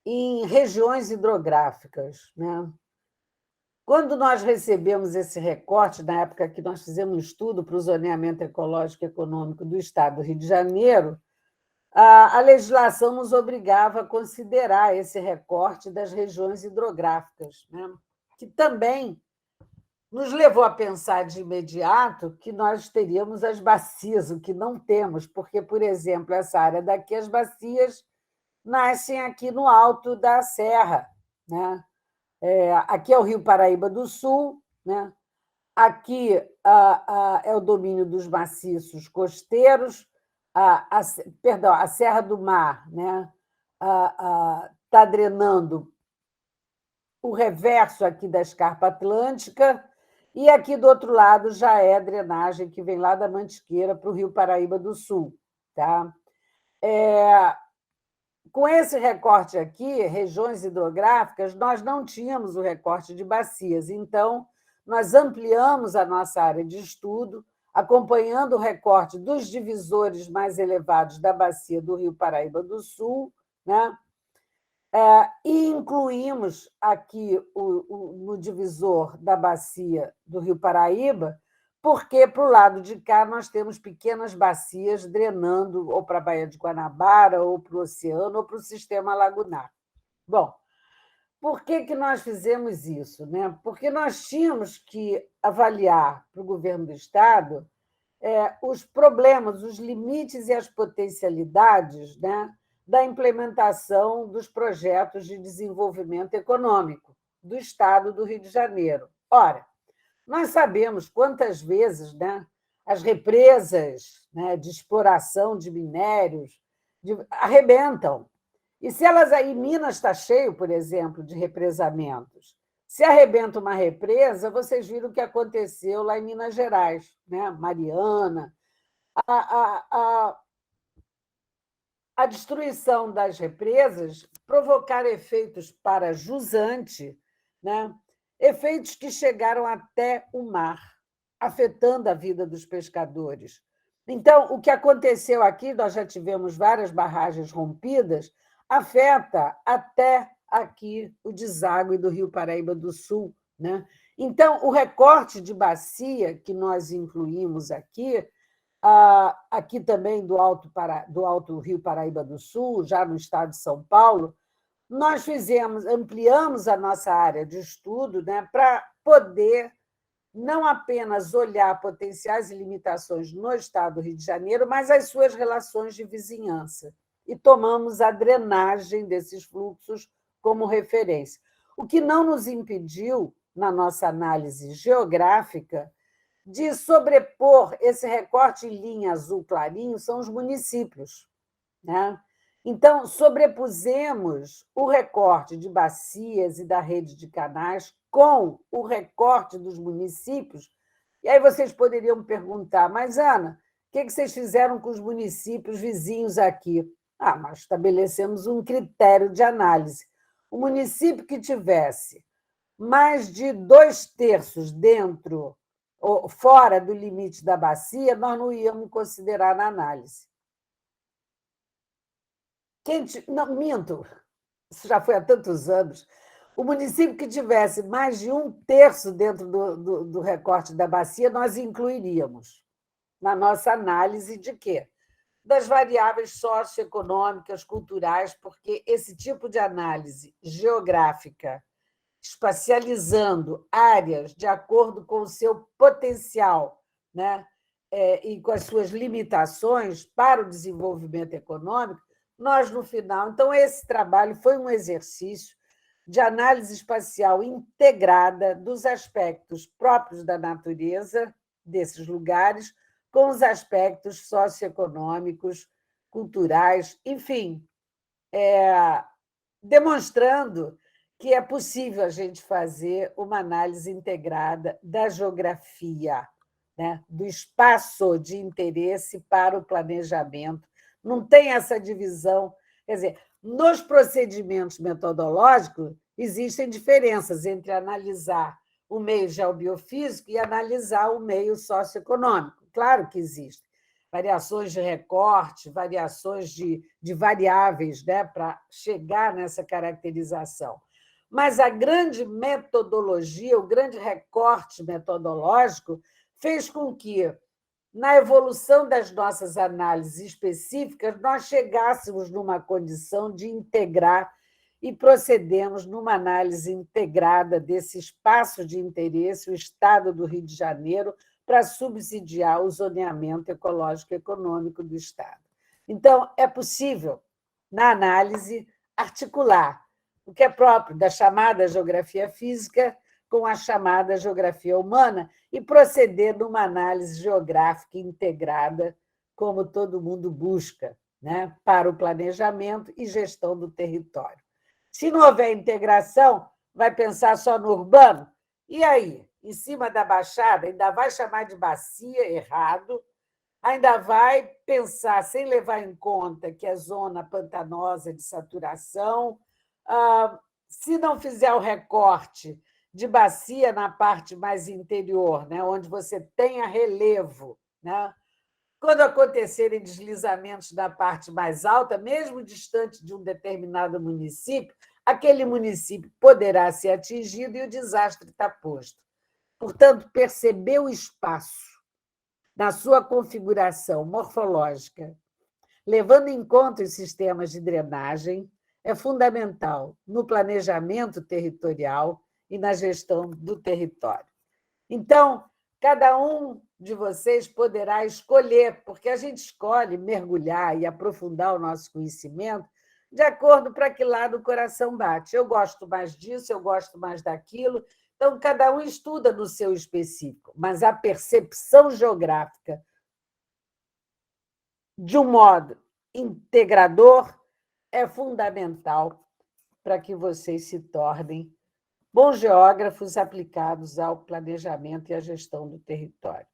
Speaker 2: em regiões hidrográficas, né? Quando nós recebemos esse recorte, na época que nós fizemos um estudo para o zoneamento ecológico e econômico do estado do Rio de Janeiro, a legislação nos obrigava a considerar esse recorte das regiões hidrográficas, né? Que também nos levou a pensar de imediato que nós teríamos as bacias, o que não temos, porque, por exemplo, essa área daqui, as bacias nascem aqui no alto da serra, né? Aqui é o Rio Paraíba do Sul, né? Aqui é o domínio dos maciços costeiros, perdão, a Serra do Mar, né? Está drenando o reverso aqui da escarpa atlântica, e aqui do outro lado já é a drenagem que vem lá da Mantiqueira para o Rio Paraíba do Sul. Tá? com esse recorte aqui, regiões hidrográficas, nós não tínhamos o recorte de bacias, então nós ampliamos a nossa área de estudo, acompanhando o recorte dos divisores mais elevados da bacia do Rio Paraíba do Sul, né? E incluímos aqui no divisor da bacia do Rio Paraíba, porque, para o lado de cá, nós temos pequenas bacias drenando ou para a Baía de Guanabara, ou para o oceano, ou para o sistema lagunar. Bom, por que nós fizemos isso, né? Porque nós tínhamos que avaliar para o governo do Estado os problemas, os limites e as potencialidades, né, da implementação dos projetos de desenvolvimento econômico do Estado do Rio de Janeiro. Ora, nós sabemos quantas vezes, né, as represas, né, de exploração de minérios arrebentam. E se elas aí, Minas está cheio, por exemplo, de represamentos. Se arrebenta uma represa, vocês viram o que aconteceu lá em Minas Gerais, né? Mariana. A destruição das represas provocar efeitos para jusante, né? Efeitos que chegaram até o mar, afetando a vida dos pescadores. Então, o que aconteceu aqui, nós já tivemos várias barragens rompidas, afeta até aqui o deságue do Rio Paraíba do Sul, né? Então, o recorte de bacia que nós incluímos aqui, aqui também do Alto Rio Paraíba do Sul, já no estado de São Paulo, nós ampliamos a nossa área de estudo, né, para poder não apenas olhar potenciais e limitações no estado do Rio de Janeiro, mas as suas relações de vizinhança. E tomamos a drenagem desses fluxos como referência. O que não nos impediu, na nossa análise geográfica, de sobrepor esse recorte em linha azul clarinho, são os municípios, né? Então, sobrepusemos o recorte de bacias e da rede de canais com o recorte dos municípios. E aí vocês poderiam me perguntar, mas, Ana, o que vocês fizeram com os municípios vizinhos aqui? Nós estabelecemos um critério de análise. O município que tivesse mais de 2/3 dentro ou fora do limite da bacia, nós não íamos considerar na análise. Não, minto, isso já foi há tantos anos. O município que tivesse mais de 1/3 dentro do recorte da bacia, nós incluiríamos na nossa análise de quê? Das variáveis socioeconômicas, culturais, porque esse tipo de análise geográfica, espacializando áreas de acordo com o seu potencial, né, e com as suas limitações para o desenvolvimento econômico, nós, no final... Então, esse trabalho foi um exercício de análise espacial integrada dos aspectos próprios da natureza desses lugares com os aspectos socioeconômicos, culturais, enfim, demonstrando que é possível a gente fazer uma análise integrada da geografia, né, do espaço de interesse para o planejamento. Não tem essa divisão. Quer dizer, nos procedimentos metodológicos, existem diferenças entre analisar o meio geobiofísico e analisar o meio socioeconômico. Claro que existem variações de recorte, variações de variáveis, né, para chegar nessa caracterização. Mas a grande metodologia, o grande recorte metodológico, fez com que, na evolução das nossas análises específicas, nós chegássemos numa condição de integrar e procedemos numa análise integrada desse espaço de interesse, o Estado do Rio de Janeiro, para subsidiar o zoneamento ecológico e econômico do Estado. Então, é possível, na análise, articular o que é próprio da chamada geografia física com a chamada geografia humana e proceder numa análise geográfica integrada, como todo mundo busca, né, para o planejamento e gestão do território. Se não houver integração, vai pensar só no urbano? E aí? Em cima da Baixada, ainda vai chamar de bacia, errado, ainda vai pensar, sem levar em conta que é zona pantanosa de saturação, se não fizer o recorte de bacia na parte mais interior, né, onde você tenha relevo, né, quando acontecerem deslizamentos na parte mais alta, mesmo distante de um determinado município, aquele município poderá ser atingido e o desastre está posto. Portanto, perceber o espaço na sua configuração morfológica, levando em conta os sistemas de drenagem, é fundamental no planejamento territorial e na gestão do território. Então, cada um de vocês poderá escolher, porque a gente escolhe mergulhar e aprofundar o nosso conhecimento de acordo para que lado o coração bate. Eu gosto mais disso, eu gosto mais daquilo. Então, cada um estuda no seu específico, mas a percepção geográfica de um modo integrador é fundamental para que vocês se tornem bons geógrafos aplicados ao planejamento e à gestão do território.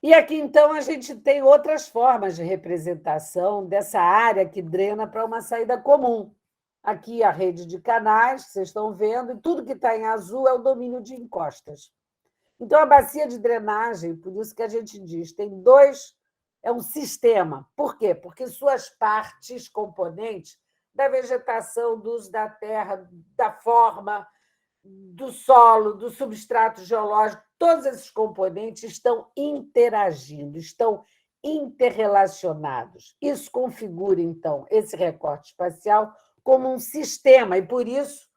Speaker 2: E aqui, então, a gente tem outras formas de representação dessa área que drena para uma saída comum. Aqui a rede de canais, que vocês estão vendo, e tudo que está em azul é o domínio de encostas. Então, a bacia de drenagem, por isso que a gente diz, tem dois, é um sistema. Por quê? Porque suas partes, componentes, da vegetação, do uso da terra, da forma, do solo, do substrato geológico, todos esses componentes estão interagindo, estão interrelacionados. Isso configura, então, esse recorte espacial como um sistema, e, por isso,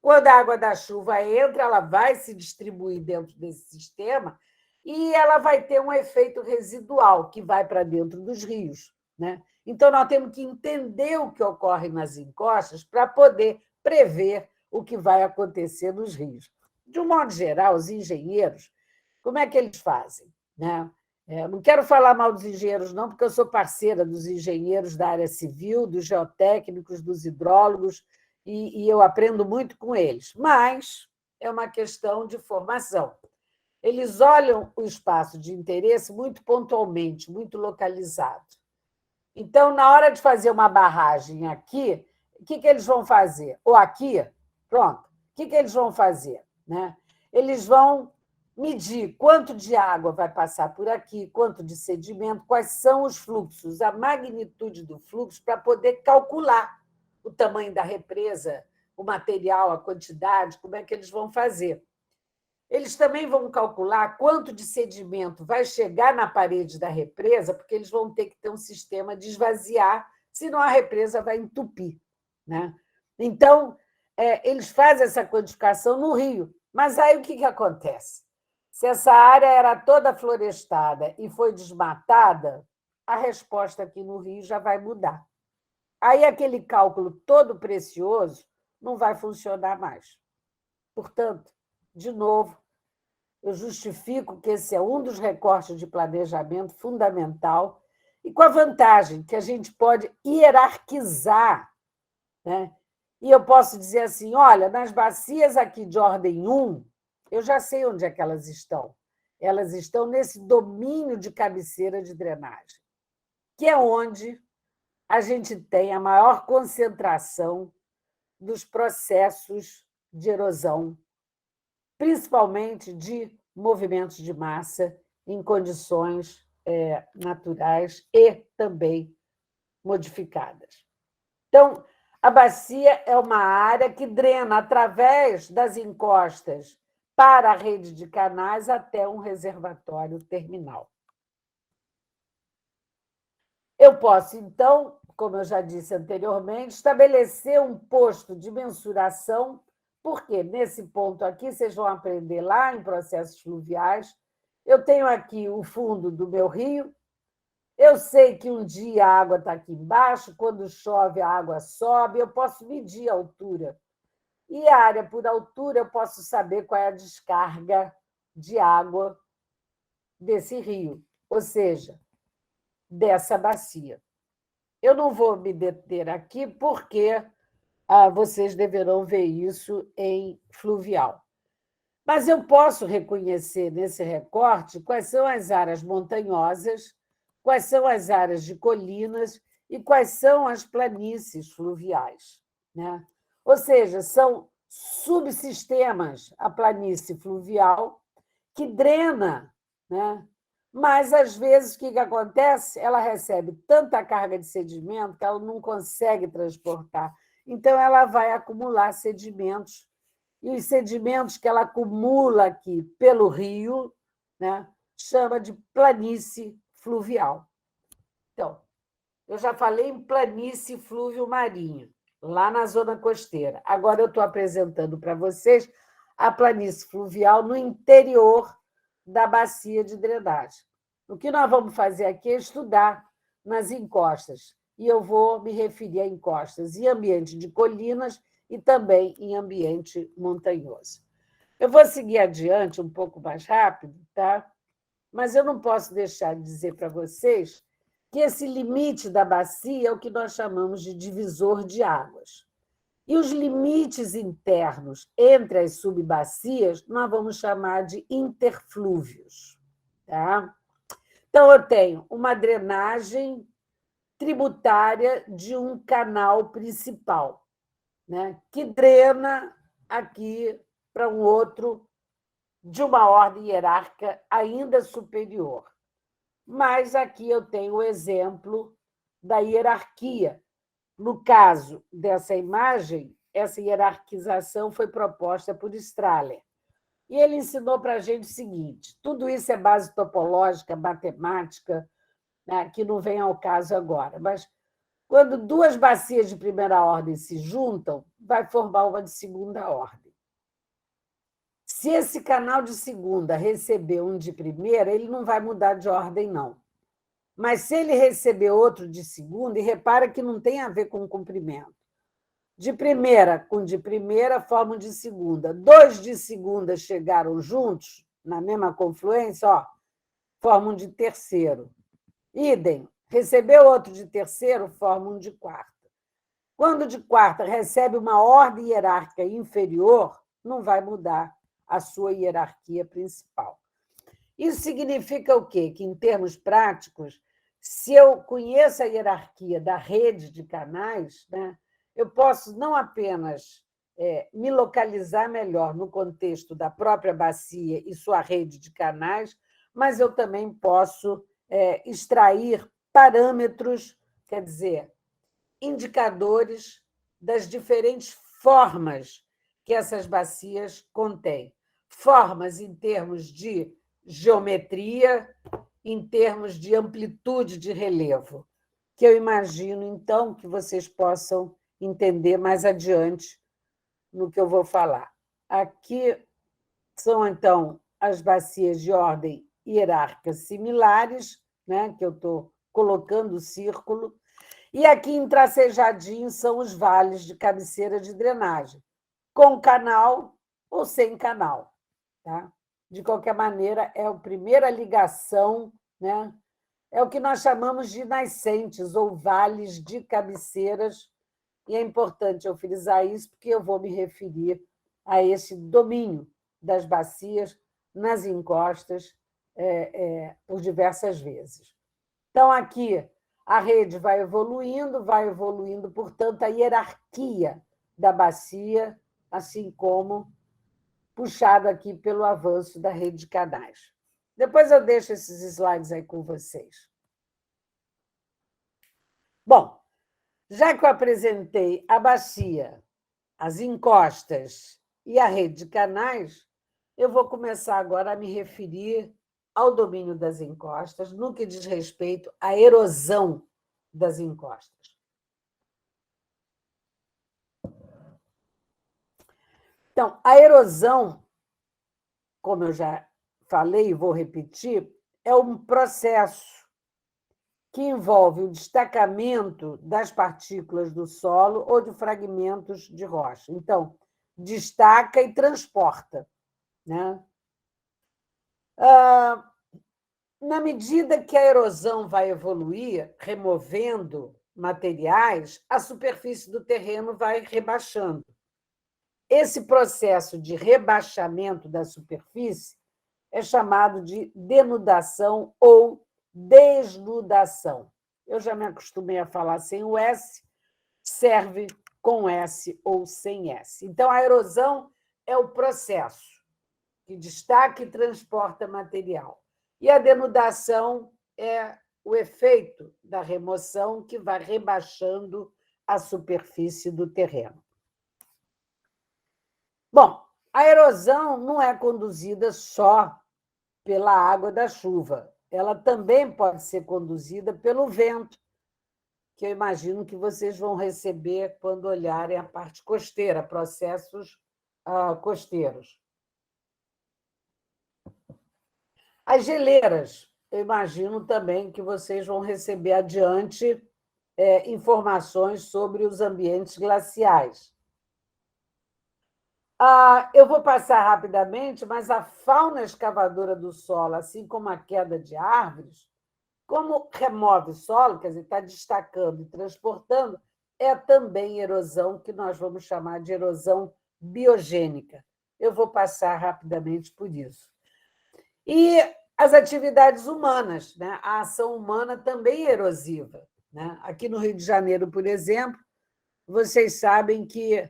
Speaker 2: quando a água da chuva entra, ela vai se distribuir dentro desse sistema e ela vai ter um efeito residual que vai para dentro dos rios, né? Então, nós temos que entender o que ocorre nas encostas para poder prever o que vai acontecer nos rios. De um modo geral, os engenheiros, como é que eles fazem, né? Não quero falar mal dos engenheiros, não, porque eu sou parceira dos engenheiros da área civil, dos geotécnicos, dos hidrólogos, e eu aprendo muito com eles, mas é uma questão de formação. Eles olham o espaço de interesse muito pontualmente, muito localizado. Então, na hora de fazer uma barragem aqui, o que eles vão fazer? Ou aqui, pronto, o que eles vão fazer, né? Eles vão medir quanto de água vai passar por aqui, quanto de sedimento, quais são os fluxos, a magnitude do fluxo, para poder calcular o tamanho da represa, o material, a quantidade, como é que eles vão fazer. Eles também vão calcular quanto de sedimento vai chegar na parede da represa, porque eles vão ter que ter um sistema de esvaziar, senão a represa vai entupir, né? Então, eles fazem essa quantificação no rio. Mas aí o que acontece? Se essa área era toda florestada e foi desmatada, a resposta aqui no rio já vai mudar. Aí aquele cálculo todo precioso não vai funcionar mais. Portanto, de novo, eu justifico que esse é um dos recortes de planejamento fundamental e com a vantagem que a gente pode hierarquizar, né? E eu posso dizer assim, olha, nas bacias aqui de ordem 1, eu já sei onde é que elas estão. Elas estão nesse domínio de cabeceira de drenagem, que é onde a gente tem a maior concentração dos processos de erosão, principalmente de movimentos de massa em condições naturais e também modificadas. Então, a bacia é uma área que drena através das encostas para a rede de canais até um reservatório terminal. Eu posso, então, como eu já disse anteriormente, estabelecer um posto de mensuração, porque nesse ponto aqui, vocês vão aprender lá em processos fluviais, eu tenho aqui o fundo do meu rio, eu sei que um dia a água está aqui embaixo, quando chove a água sobe, eu posso medir a altura. E a área por altura, eu posso saber qual é a descarga de água desse rio, ou seja, dessa bacia. Eu não vou me deter aqui, porque vocês deverão ver isso em fluvial. Mas eu posso reconhecer nesse recorte quais são as áreas montanhosas, quais são as áreas de colinas e quais são as planícies fluviais, né? Ou seja, são subsistemas a planície fluvial que drena, né? Mas, às vezes, o que acontece? Ela recebe tanta carga de sedimento que ela não consegue transportar. Então, ela vai acumular sedimentos. E os sedimentos que ela acumula aqui pelo rio, né, chama de planície fluvial. Então, eu já falei em planície flúvio marinho, lá na zona costeira. Agora eu estou apresentando para vocês a planície fluvial no interior da bacia de drenagem. O que nós vamos fazer aqui é estudar nas encostas, e eu vou me referir a encostas em ambiente de colinas e também em ambiente montanhoso. Eu vou seguir adiante um pouco mais rápido, tá? Mas eu não posso deixar de dizer para vocês que esse limite da bacia é o que nós chamamos de divisor de águas. E os limites internos entre as subbacias nós vamos chamar de interflúvios. Tá? Então, eu tenho uma drenagem tributária de um canal principal, né, que drena aqui para um outro de uma ordem hierárquica ainda superior. Mas aqui eu tenho o exemplo da hierarquia. No caso dessa imagem, essa hierarquização foi proposta por Strahler. E ele ensinou para a gente o seguinte: tudo isso é base topológica, matemática, né, que não vem ao caso agora, mas quando duas bacias de primeira ordem se juntam, vai formar uma de segunda ordem. Se esse canal de segunda receber um de primeira, ele não vai mudar de ordem, não. Mas se ele receber outro de segunda, e repara que não tem a ver com o comprimento. De primeira com de primeira formam de segunda. Dois de segunda chegaram juntos, na mesma confluência, ó, formam de terceiro. Idem, recebeu outro de terceiro, forma um de quarta. Quando de quarta recebe uma ordem hierárquica inferior, não vai mudar a sua hierarquia principal. Isso significa o quê? Que, em termos práticos, se eu conheço a hierarquia da rede de canais, né, eu posso não apenas me localizar melhor no contexto da própria bacia e sua rede de canais, mas eu também posso extrair parâmetros, quer dizer, indicadores das diferentes formas que essas bacias contêm. Formas em termos de geometria, em termos de amplitude de relevo, que eu imagino, então, que vocês possam entender mais adiante no que eu vou falar. Aqui são, então, as bacias de ordem hierárquica similares, né, que eu estou colocando o círculo, e aqui em tracejadinho são os vales de cabeceira de drenagem, com canal ou sem canal. Tá? De qualquer maneira, é a primeira ligação, né? É o que nós chamamos de nascentes ou vales de cabeceiras, e é importante eu frisar isso, porque eu vou me referir a esse domínio das bacias nas encostas por diversas vezes. Então, aqui, a rede vai evoluindo, portanto, a hierarquia da bacia, assim como puxado aqui pelo avanço da rede de canais. Depois eu deixo esses slides aí com vocês. Bom, já que eu apresentei a bacia, as encostas e a rede de canais, eu vou começar agora a me referir ao domínio das encostas, no que diz respeito à erosão das encostas. Então, a erosão, como eu já falei e vou repetir, é um processo que envolve o destacamento das partículas do solo ou de fragmentos de rocha. Então, destaca e transporta, né? Na medida que a erosão vai evoluir, removendo materiais, a superfície do terreno vai rebaixando. esse processo de rebaixamento da superfície é chamado de denudação ou desnudação. Eu já me acostumei a falar sem o S, serve com S ou sem S. Então, a erosão é o processo que destaca e transporta material. E a denudação é o efeito da remoção que vai rebaixando a superfície do terreno. Bom, a erosão não é conduzida só pela água da chuva, ela também pode ser conduzida pelo vento, que eu imagino que vocês vão receber quando olharem a parte costeira, processos costeiros. As geleiras, eu imagino também que vocês vão receber adiante informações sobre os ambientes glaciais. Eu vou passar rapidamente, mas a fauna escavadora do solo, assim como a queda de árvores, como remove solo, quer dizer, está destacando e transportando, é também erosão, que nós vamos chamar de erosão biogênica. Eu vou passar rapidamente por isso. E as atividades humanas, né? A ação humana também é erosiva, né? Aqui no Rio de Janeiro, por exemplo, vocês sabem que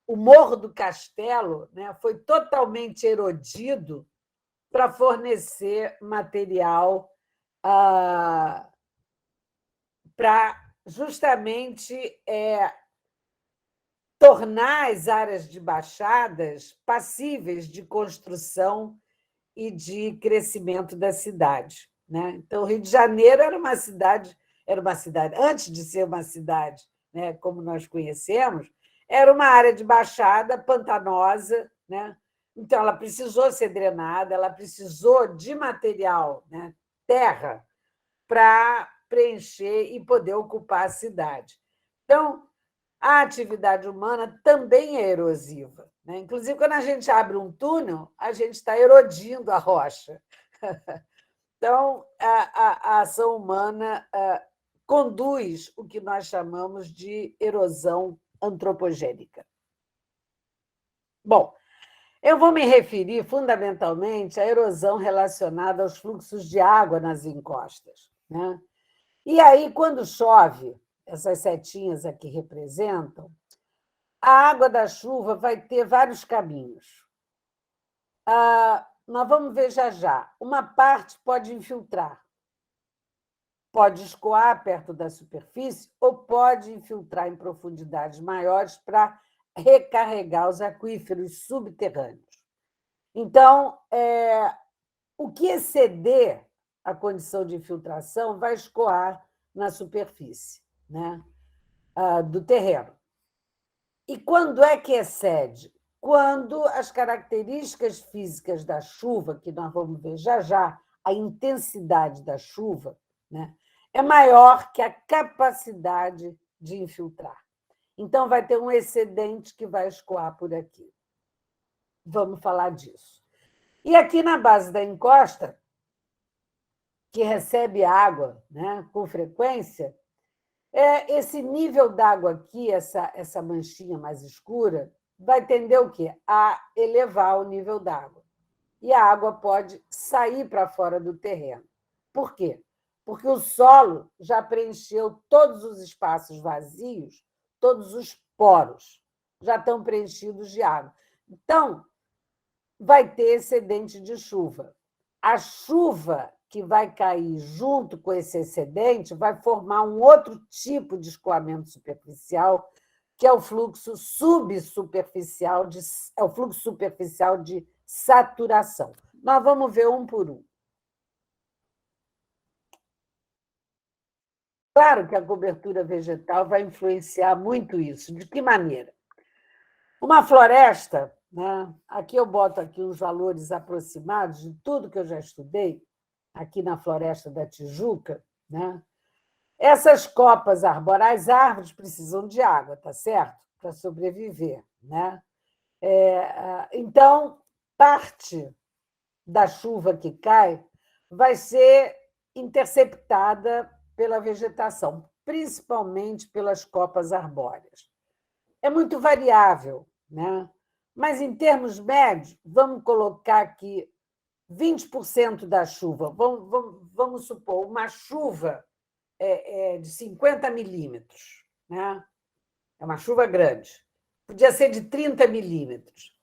Speaker 2: o Morro do Castelo, né, foi totalmente erodido para fornecer material para justamente tornar as áreas de baixadas passíveis de construção e de crescimento da cidade, né? Então, o Rio de Janeiro era uma cidade, antes de ser uma cidade, né, como nós conhecemos, era uma área de baixada pantanosa, né? Então, ela precisou ser drenada, ela precisou de material, né, terra, para preencher e poder ocupar a cidade. Então, a atividade humana também é erosiva, né? Inclusive, quando a gente abre um túnel, a gente está erodindo a rocha. Então, a ação humana conduz o que nós chamamos de erosão antropogênica. Bom, eu vou me referir fundamentalmente à erosão relacionada aos fluxos de água nas encostas, né? E aí, quando chove, essas setinhas aqui representam, a água da chuva vai ter vários caminhos. Nós vamos ver já já. Uma parte pode infiltrar, pode escoar perto da superfície ou pode infiltrar em profundidades maiores para recarregar os aquíferos subterrâneos. Então, o que exceder a condição de infiltração vai escoar na superfície, né, do terreno. E quando é que excede? Quando as características físicas da chuva, que nós vamos ver já já, a intensidade da chuva, né, é maior que a capacidade de infiltrar. Então, vai ter um excedente que vai escoar por aqui. Vamos falar disso. E aqui na base da encosta, que recebe água, né, com frequência, esse nível d'água aqui, essa manchinha mais escura, vai tender o quê? A elevar o nível d'água. E a água pode sair para fora do terreno. Por quê? Porque o solo já preencheu todos os espaços vazios, todos os poros já estão preenchidos de água. Então, vai ter excedente de chuva. A chuva que vai cair junto com esse excedente vai formar um outro tipo de escoamento superficial, que é o fluxo subsuperficial, é o fluxo superficial de saturação. Nós vamos ver um por um. Claro que a cobertura vegetal vai influenciar muito isso. De que maneira? Uma floresta, né? Aqui eu boto aqui os valores aproximados de tudo que eu já estudei, aqui na Floresta da Tijuca, né? Essas copas arborais, árvores precisam de água, tá certo? Para sobreviver, né? Então, parte da chuva que cai vai ser interceptada pela vegetação, principalmente pelas copas arbóreas. É muito variável, né? Mas, em termos médios, vamos colocar aqui 20% da chuva. Vamos supor, uma chuva de 50 milímetros, né? É uma chuva grande. Podia ser de 30 milímetros.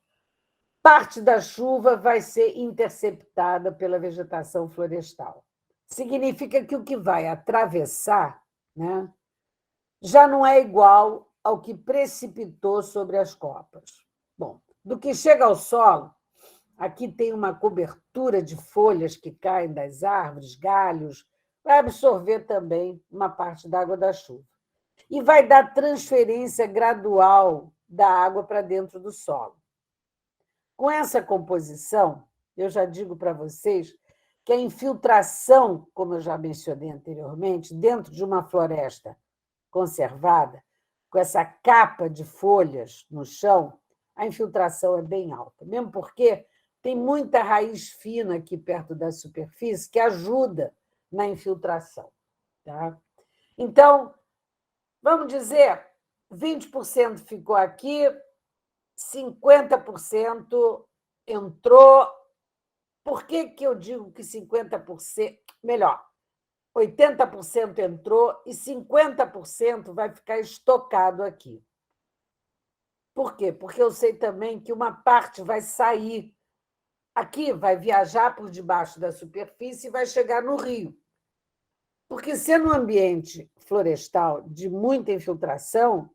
Speaker 2: Parte da chuva vai ser interceptada pela vegetação florestal. Significa que o que vai atravessar, né, já não é igual ao que precipitou sobre as copas. Bom, do que chega ao solo, aqui tem uma cobertura de folhas que caem das árvores, galhos, vai absorver também uma parte da água da chuva. E vai dar transferência gradual da água para dentro do solo. Com essa composição, eu já digo para vocês que a infiltração, como eu já mencionei anteriormente, dentro de uma floresta conservada, com essa capa de folhas no chão, a infiltração é bem alta, mesmo porque tem muita raiz fina aqui perto da superfície que ajuda na infiltração. Tá? Então, vamos dizer, 20% ficou aqui, 50% entrou. Por que eu digo que 50%? Melhor, 80% entrou e 50% vai ficar estocado aqui. Por quê? Porque eu sei também que uma parte vai sair aqui, vai viajar por debaixo da superfície e vai chegar no rio. Porque sendo um ambiente florestal de muita infiltração,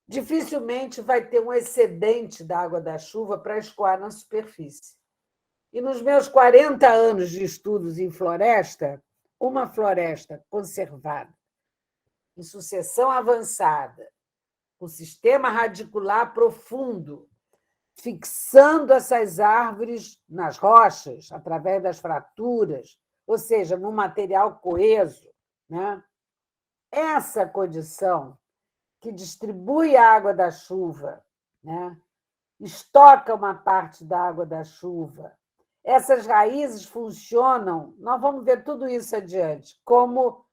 Speaker 2: dificilmente vai ter um excedente da água da chuva para escoar na superfície. E nos meus 40 anos de estudos em floresta, uma floresta conservada, em sucessão avançada, com sistema radicular profundo, fixando essas árvores nas rochas, através das fraturas, ou seja, num material coeso, né? Essa condição que distribui a água da chuva, né? Estoca uma parte da água da chuva. Essas raízes funcionam, nós vamos ver tudo isso adiante, como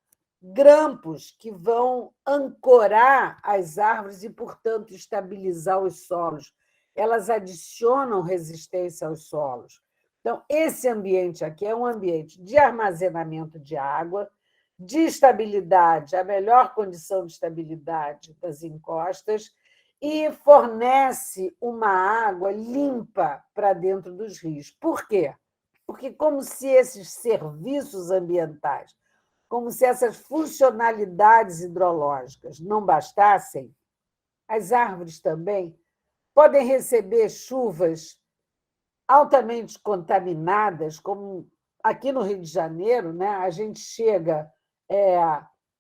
Speaker 2: grampos que vão ancorar as árvores e, portanto, estabilizar os solos. Elas adicionam resistência aos solos. Então, esse ambiente aqui é um ambiente de armazenamento de água, de estabilidade, a melhor condição de estabilidade das encostas, e fornece uma água limpa para dentro dos rios. Por quê? Porque, como se esses serviços ambientais, como se essas funcionalidades hidrológicas não bastassem, as árvores também podem receber chuvas altamente contaminadas, como aqui no Rio de Janeiro, né? A gente chega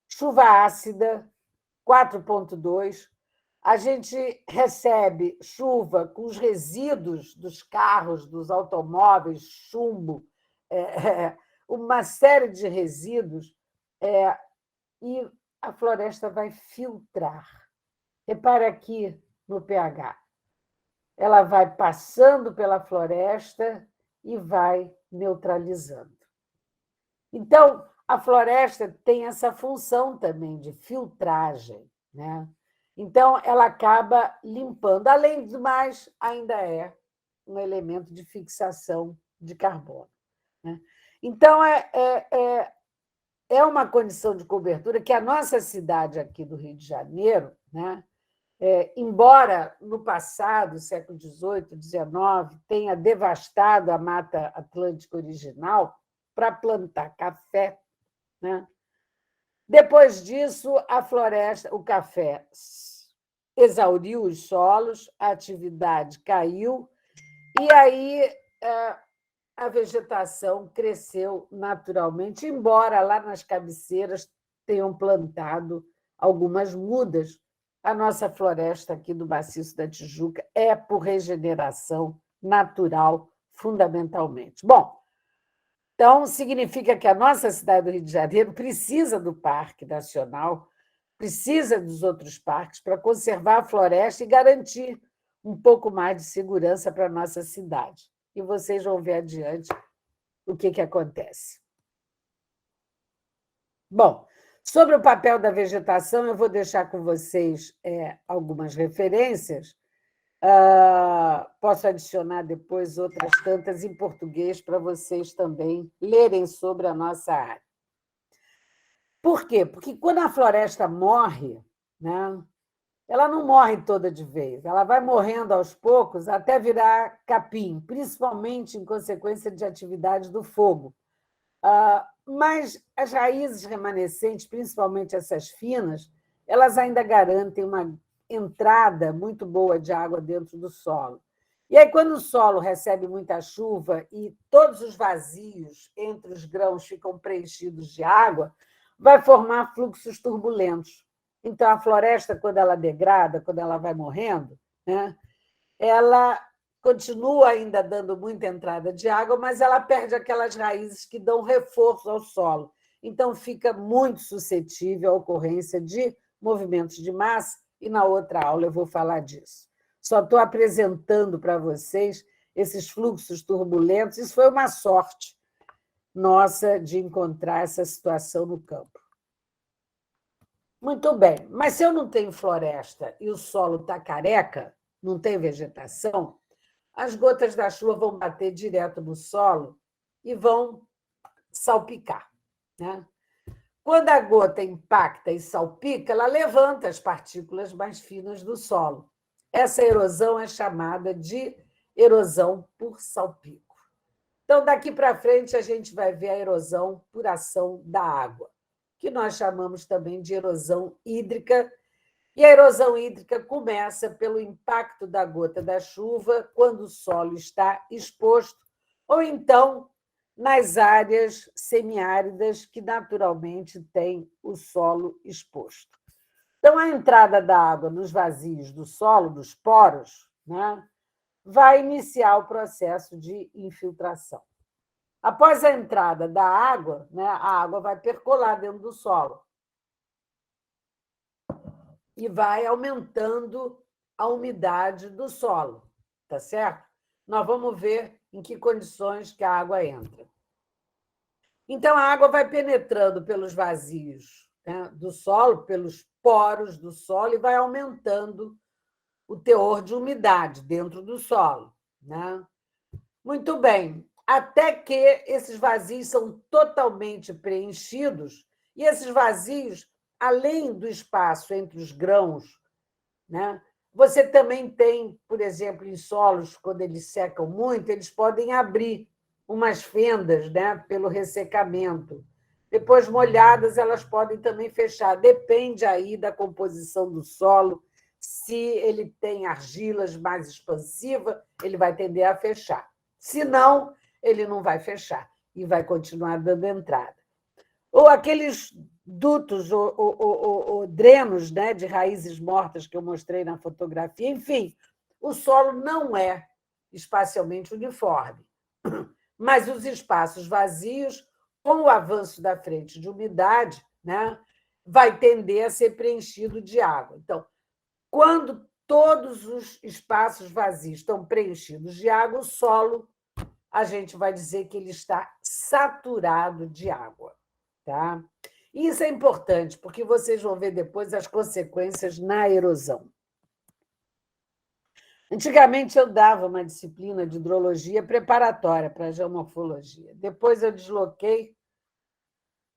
Speaker 2: chuva ácida, 4,2, a gente recebe chuva com os resíduos dos carros, dos automóveis, chumbo, uma série de resíduos, e a floresta vai filtrar. Repara aqui no pH. Ela vai passando pela floresta e vai neutralizando. Então, a floresta tem essa função também de filtragem, né? Então, ela acaba limpando. Além do mais, ainda é um elemento de fixação de carbono, né? Então, é uma condição de cobertura que a nossa cidade aqui do Rio de Janeiro, né, embora no passado, século XVIII, XIX, tenha devastado a Mata Atlântica original para plantar café, né? Depois disso, a floresta, o café exauriu os solos, a atividade caiu, e aí a vegetação cresceu naturalmente, embora lá nas cabeceiras tenham plantado algumas mudas. A nossa floresta aqui do Maciço da Tijuca é por regeneração natural, fundamentalmente. Bom, então, significa que a nossa cidade do Rio de Janeiro precisa do Parque Nacional, precisa dos outros parques para conservar a floresta e garantir um pouco mais de segurança para a nossa cidade. E vocês vão ver adiante o que acontece. Bom, Sobre o papel da vegetação, eu vou deixar com vocês algumas referências. Posso adicionar depois outras tantas em português para vocês também lerem sobre a nossa área. Por quê? Porque quando a floresta morre, né, ela não morre toda de vez, ela vai morrendo aos poucos até virar capim, principalmente em consequência de atividade do fogo. Mas as raízes remanescentes, principalmente essas finas, elas ainda garantem uma entrada muito boa de água dentro do solo. E aí, quando o solo recebe muita chuva e todos os vazios entre os grãos ficam preenchidos de água, vai formar fluxos turbulentos. Então, a floresta, quando ela degrada, quando ela vai morrendo, né, ela continua ainda dando muita entrada de água, mas ela perde aquelas raízes que dão reforço ao solo. Então, fica muito suscetível à ocorrência de movimentos de massa, e na outra aula eu vou falar disso. Só estou apresentando para vocês esses fluxos turbulentos. Isso foi uma sorte nossa de encontrar essa situação no campo. Muito bem, mas se eu não tenho floresta e o solo está careca, não tem vegetação, as gotas da chuva vão bater direto no solo e vão salpicar, né? Quando a gota impacta e salpica, ela levanta as partículas mais finas do solo. Essa erosão é chamada de erosão por salpico. Então, daqui para frente, a gente vai ver a erosão por ação da água, que nós chamamos também de erosão hídrica. E a erosão hídrica começa pelo impacto da gota da chuva quando o solo está exposto, ou então nas áreas semiáridas que naturalmente têm o solo exposto. Então, a entrada da água nos vazios do solo, dos poros, né, vai iniciar o processo de infiltração. Após a entrada da água, né, a água vai percolar dentro do solo e vai aumentando a umidade do solo, tá certo? Nós vamos ver em que condições que a água entra. Então, a água vai penetrando pelos vazios, né, do solo, pelos poros do solo, e vai aumentando o teor de umidade dentro do solo, né? Muito bem, até que esses vazios são totalmente preenchidos, e esses vazios, além do espaço entre os grãos, né, você também tem, por exemplo, em solos, quando eles secam muito, eles podem abrir umas fendas, né, pelo ressecamento. Depois, molhadas, elas podem também fechar. Depende aí da composição do solo. Se ele tem argilas mais expansivas, ele vai tender a fechar. Se não, ele não vai fechar e vai continuar dando entrada. Ou aqueles dutos ou drenos, né, de raízes mortas que eu mostrei na fotografia. Enfim, o solo não é espacialmente uniforme, mas os espaços vazios, com o avanço da frente de umidade, né, vai tender a ser preenchido de água. Então, quando todos os espaços vazios estão preenchidos de água, o solo, a gente vai dizer que ele está saturado de água. Tá? Isso é importante, porque vocês vão ver depois as consequências na erosão. Antigamente, eu dava uma disciplina de hidrologia preparatória para a geomorfologia. Depois, eu desloquei,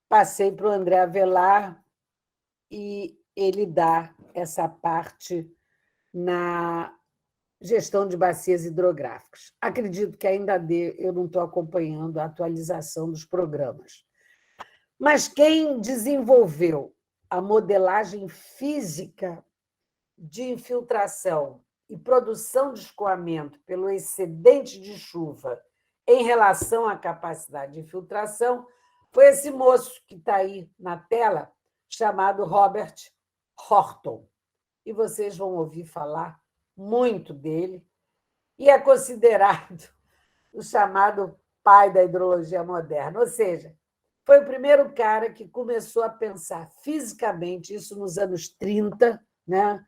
Speaker 2: passei para o André Avelar, e ele dá essa parte na gestão de bacias hidrográficas. Acredito que ainda dê, eu não estou acompanhando a atualização dos programas. Mas quem desenvolveu a modelagem física de infiltração e produção de escoamento pelo excedente de chuva em relação à capacidade de infiltração foi esse moço que está aí na tela, chamado Robert Horton. E vocês vão ouvir falar muito dele, e é considerado o chamado pai da hidrologia moderna, ou seja, foi o primeiro cara que começou a pensar fisicamente, isso nos anos 30, né,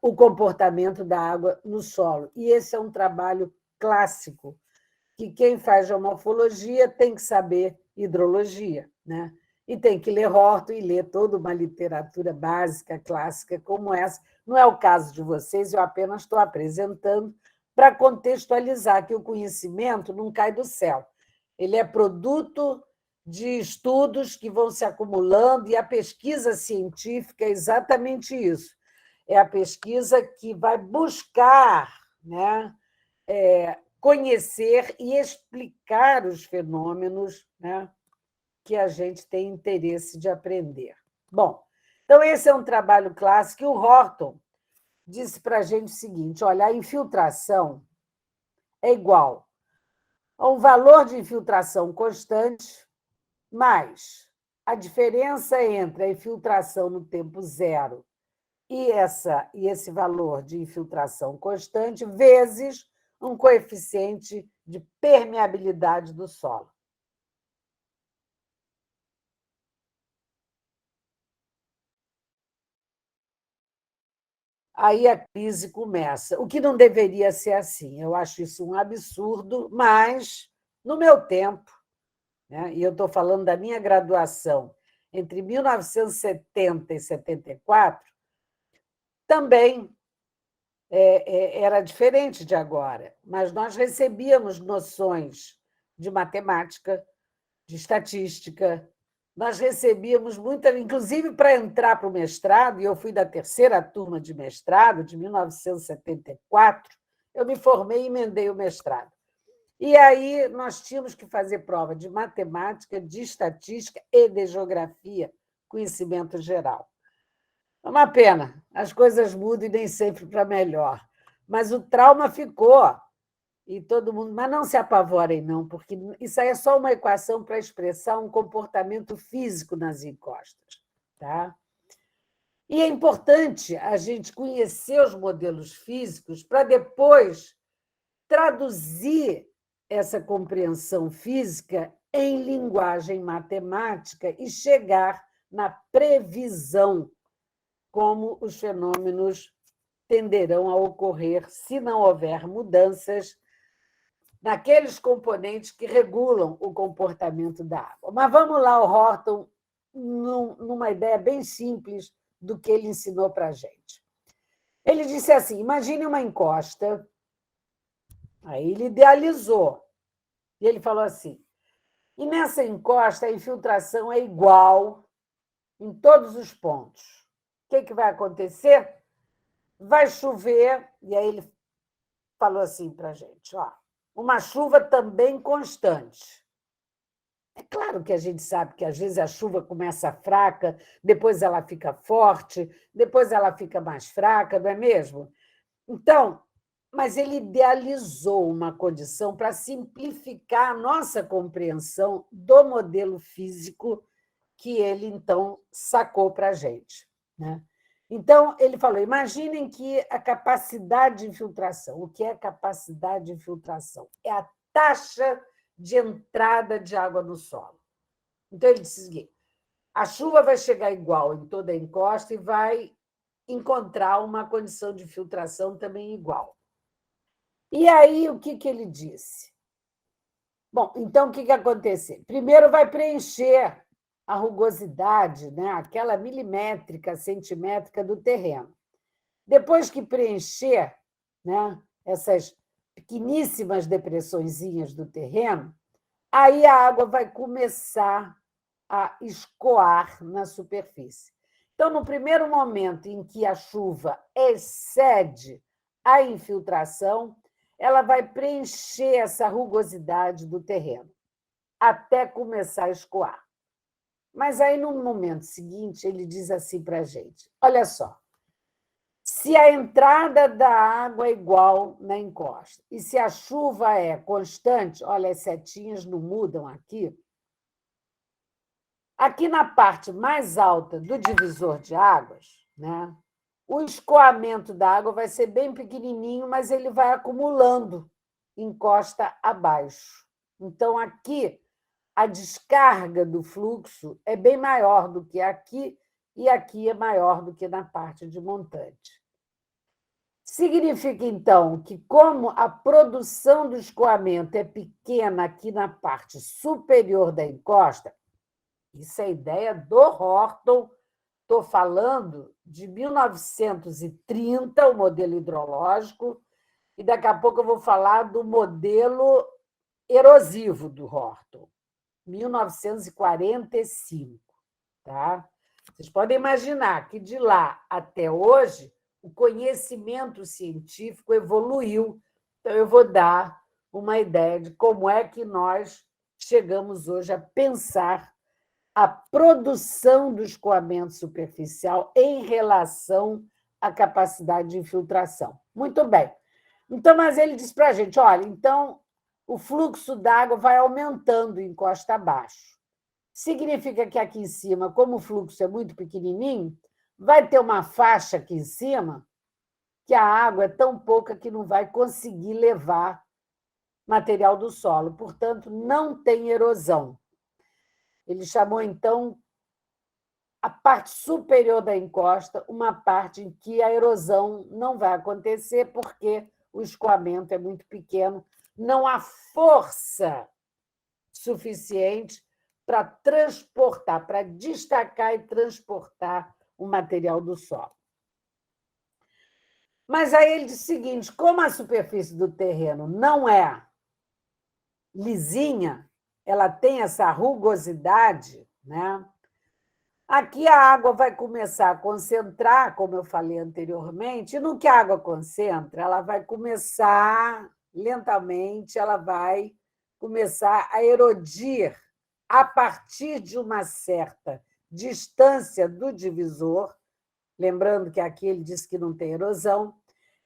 Speaker 2: o comportamento da água no solo. E esse é um trabalho clássico, que quem faz geomorfologia tem que saber hidrologia, né? e tem que ler Horton e ler toda uma literatura básica, clássica como essa. Não é o caso de vocês, eu apenas estou apresentando para contextualizar que o conhecimento não cai do céu. Ele é produto de estudos que vão se acumulando, e a pesquisa científica é exatamente isso. É a pesquisa que vai buscar, né, conhecer e explicar os fenômenos, né, que a gente tem interesse de aprender. Bom, então esse é um trabalho clássico, e o Horton disse para a gente o seguinte: olha, a infiltração é igual a um valor de infiltração constante, mais a diferença entre a infiltração no tempo zero e esse valor de infiltração constante, vezes um coeficiente de permeabilidade do solo. Aí a crise começa, o que não deveria ser assim. Eu acho isso um absurdo, mas, no meu tempo, né, e eu estou falando da minha graduação, entre 1970 e 74, também era diferente de agora, mas nós recebíamos noções de matemática, de estatística, nós recebíamos muita, inclusive para entrar para o mestrado, e eu fui da terceira turma de mestrado, de 1974, eu me formei e emendei o mestrado. E aí nós tínhamos que fazer prova de matemática, de estatística e de geografia, conhecimento geral. É uma pena, as coisas mudam e nem sempre para melhor. Mas o trauma ficou, e todo mundo. Mas não se apavorem, não, porque isso aí é só uma equação para expressar um comportamento físico nas encostas. Tá? E é importante a gente conhecer os modelos físicos para depois traduzir essa compreensão física em linguagem matemática e chegar na previsão como os fenômenos tenderão a ocorrer se não houver mudanças naqueles componentes que regulam o comportamento da água. Mas vamos lá, o Horton, numa ideia bem simples do que ele ensinou para a gente. Ele disse assim, imagine uma encosta, aí ele idealizou, e ele falou assim, e nessa encosta a infiltração é igual em todos os pontos. O que vai acontecer? Vai chover, e aí ele falou assim para a gente, ó, uma chuva também constante. É claro que a gente sabe que, às vezes, a chuva começa fraca, depois ela fica forte, depois ela fica mais fraca, não é mesmo? Então, mas ele idealizou uma condição para simplificar a nossa compreensão do modelo físico que ele, então, sacou para a gente, né? Então, ele falou, imaginem que a capacidade de infiltração, o que é capacidade de infiltração? É a taxa de entrada de água no solo. Então, ele disse o seguinte, a chuva vai chegar igual em toda a encosta e vai encontrar uma condição de filtração também igual. E aí, o que ele disse? Bom, então, o que aconteceu? Primeiro vai preencher a rugosidade, né, aquela milimétrica, centimétrica do terreno. Depois que preencher, né, essas pequeníssimas depressõezinhas do terreno, aí a água vai começar a escoar na superfície. Então, no primeiro momento em que a chuva excede a infiltração, ela vai preencher essa rugosidade do terreno, até começar a escoar. Mas aí, no momento seguinte, ele diz assim para a gente, olha só, se a entrada da água é igual na encosta e se a chuva é constante, olha, as setinhas não mudam aqui, aqui na parte mais alta do divisor de águas, né, o escoamento da água vai ser bem pequenininho, mas ele vai acumulando encosta abaixo. Então, aqui, a descarga do fluxo é bem maior do que aqui, e aqui é maior do que na parte de montante. Significa, então, que como a produção do escoamento é pequena aqui na parte superior da encosta, Isso é ideia do Horton. Estou falando de 1930, o modelo hidrológico, e daqui a pouco eu vou falar do modelo erosivo do Horton, 1945. Tá? Vocês podem imaginar que de lá até hoje o conhecimento científico evoluiu. Então, eu vou dar uma ideia de como é que nós chegamos hoje a pensar a produção do escoamento superficial em relação à capacidade de infiltração. Muito bem. Então, mas ele diz para a gente, olha, então o fluxo d'água vai aumentando em costa abaixo. Significa que aqui em cima, como o fluxo é muito pequenininho, vai ter uma faixa aqui em cima que a água é tão pouca que não vai conseguir levar material do solo. Portanto, não tem erosão. Ele chamou, então, a parte superior da encosta, uma parte em que a erosão não vai acontecer, porque o escoamento é muito pequeno, não há força suficiente para transportar, para destacar e transportar o material do solo. Mas aí ele diz o seguinte: como a superfície do terreno não é lisinha, ela tem essa rugosidade, né? Aqui a água vai começar a concentrar, como eu falei anteriormente, e no que a água concentra, ela vai começar, lentamente, ela vai começar a erodir a partir de uma certa distância do divisor, lembrando que aqui ele diz que não tem erosão.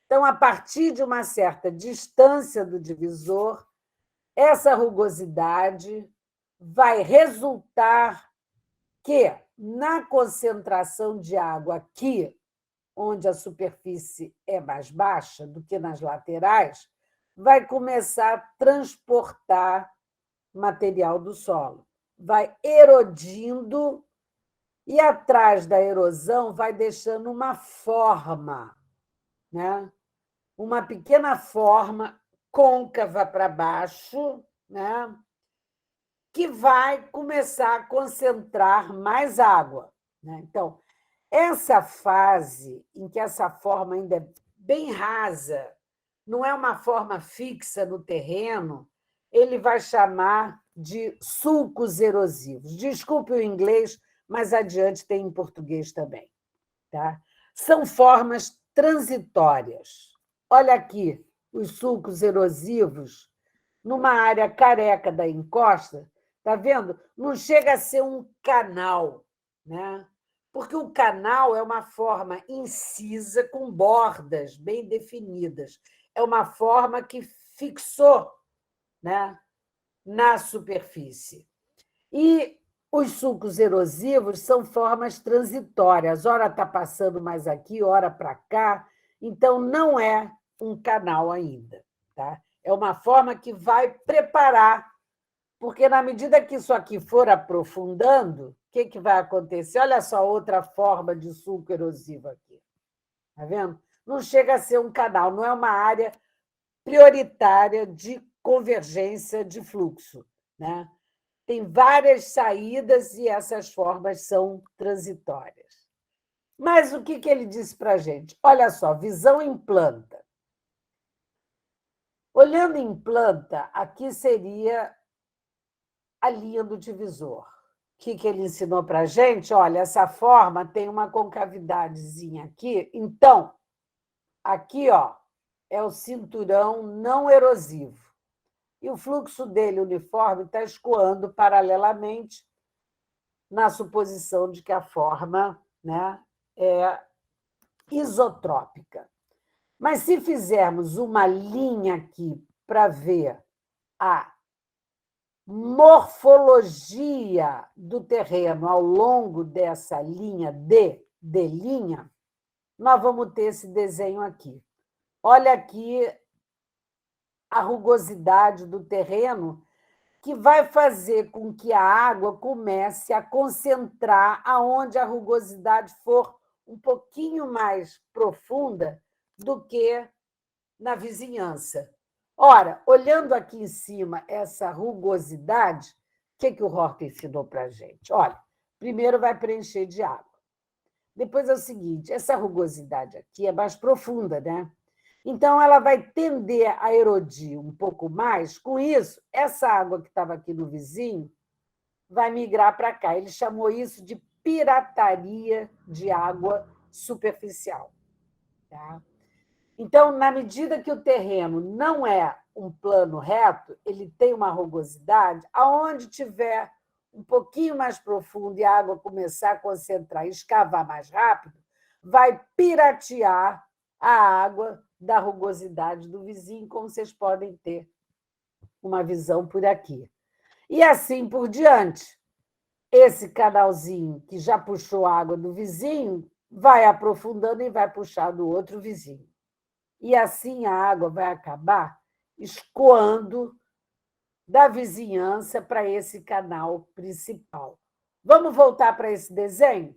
Speaker 2: Então, a partir de uma certa distância do divisor, essa rugosidade vai resultar que, na concentração de água aqui, onde a superfície é mais baixa do que nas laterais, vai começar a transportar material do solo. Vai erodindo e, atrás da erosão, vai deixando uma forma, né? Uma pequena forma côncava para baixo, né? Que vai começar a concentrar mais água, né? Então, essa fase em que essa forma ainda é bem rasa, não é uma forma fixa no terreno, ele vai chamar de sulcos erosivos. Desculpe o inglês, mas adiante tem em português também. Tá? São formas transitórias. Olha aqui os sulcos erosivos numa área careca da encosta. Está vendo? Não chega a ser um canal, né? Porque o canal é uma forma incisa com bordas bem definidas. É uma forma que fixou, né, na superfície. E os sulcos erosivos são formas transitórias. Ora está passando mais aqui, ora para cá. Então, não é um canal ainda. Tá? É uma forma que vai preparar, porque, na medida que isso aqui for aprofundando, o que vai acontecer? Olha só outra forma de sulco erosivo aqui. Está vendo? Não chega a ser um canal, não é uma área prioritária de convergência de fluxo. Né? Tem várias saídas e essas formas são transitórias. Mas o que ele disse para a gente? Olha só, visão em planta. Olhando em planta, aqui seria a linha do divisor. O que ele ensinou para a gente? Olha, essa forma tem uma concavidadezinha aqui. Então, aqui ó, é o cinturão não erosivo. E o fluxo dele uniforme está escoando paralelamente, na suposição de que a forma, né, é isotrópica. Mas se fizermos uma linha aqui para ver a morfologia do terreno ao longo dessa linha de linha, nós vamos ter esse desenho aqui. Olha aqui a rugosidade do terreno, que vai fazer com que a água comece a concentrar aonde a rugosidade for um pouquinho mais profunda do que na vizinhança. Ora, olhando aqui em cima essa rugosidade, que o Horta ensinou para a gente? Olha, primeiro vai preencher de água. Depois é o seguinte, essa rugosidade aqui é mais profunda, né? Então, ela vai tender a erodir um pouco mais. Com isso, essa água que estava aqui no vizinho vai migrar para cá. Ele chamou isso de pirataria de água superficial. Tá? Então, na medida que o terreno não é um plano reto, ele tem uma rugosidade, aonde tiver um pouquinho mais profundo e a água começar a concentrar e escavar mais rápido, vai piratear a água da rugosidade do vizinho, como vocês podem ter uma visão por aqui. E assim por diante. Esse canalzinho que já puxou a água do vizinho vai aprofundando e vai puxar do outro vizinho. E assim a água vai acabar escoando da vizinhança para esse canal principal. Vamos voltar para esse desenho?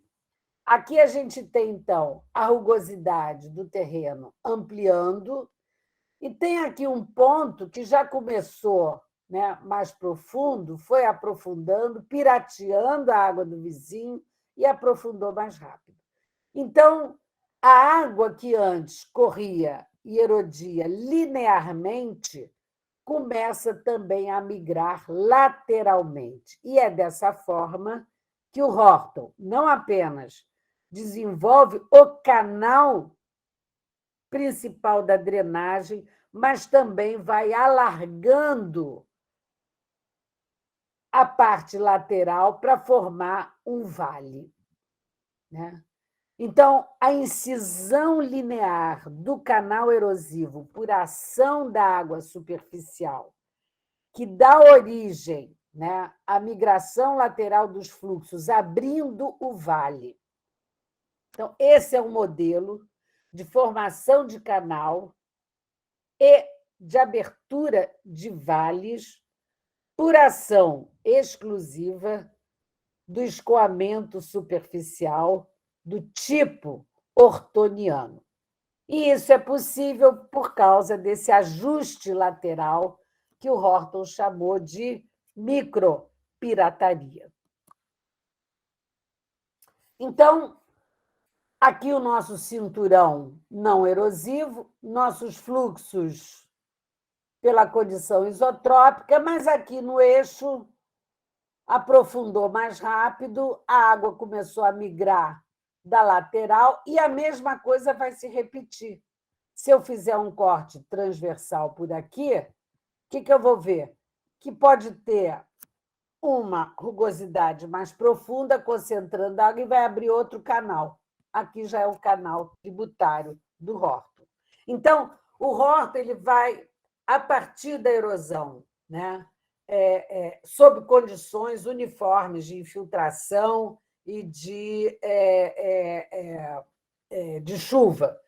Speaker 2: Aqui a gente tem, então, a rugosidade do terreno ampliando, e tem aqui um ponto que já começou, né, mais profundo, foi aprofundando, pirateando a água do vizinho e aprofundou mais rápido. Então, a água que antes corria e erodia linearmente começa também a migrar lateralmente. E é dessa forma que o Horton não apenas desenvolve o canal principal da drenagem, mas também vai alargando a parte lateral para formar um vale. Né? Então, a incisão linear do canal erosivo por ação da água superficial, que dá origem, né, à migração lateral dos fluxos, abrindo o vale. Então, esse é um modelo de formação de canal e de abertura de vales por ação exclusiva do escoamento superficial do tipo hortoniano. E isso é possível por causa desse ajuste lateral que o Horton chamou de micropirataria. Então, aqui o nosso cinturão não erosivo, nossos fluxos pela condição isotrópica, mas aqui no eixo aprofundou mais rápido, a água começou a migrar da lateral e a mesma coisa vai se repetir. Se eu fizer um corte transversal por aqui, o que eu vou ver? Que pode ter uma rugosidade mais profunda, concentrando água, e vai abrir outro canal. Aqui já é o canal tributário do Horton. Então, o Horton ele vai, a partir da erosão, né, sob condições uniformes de infiltração e de chuva,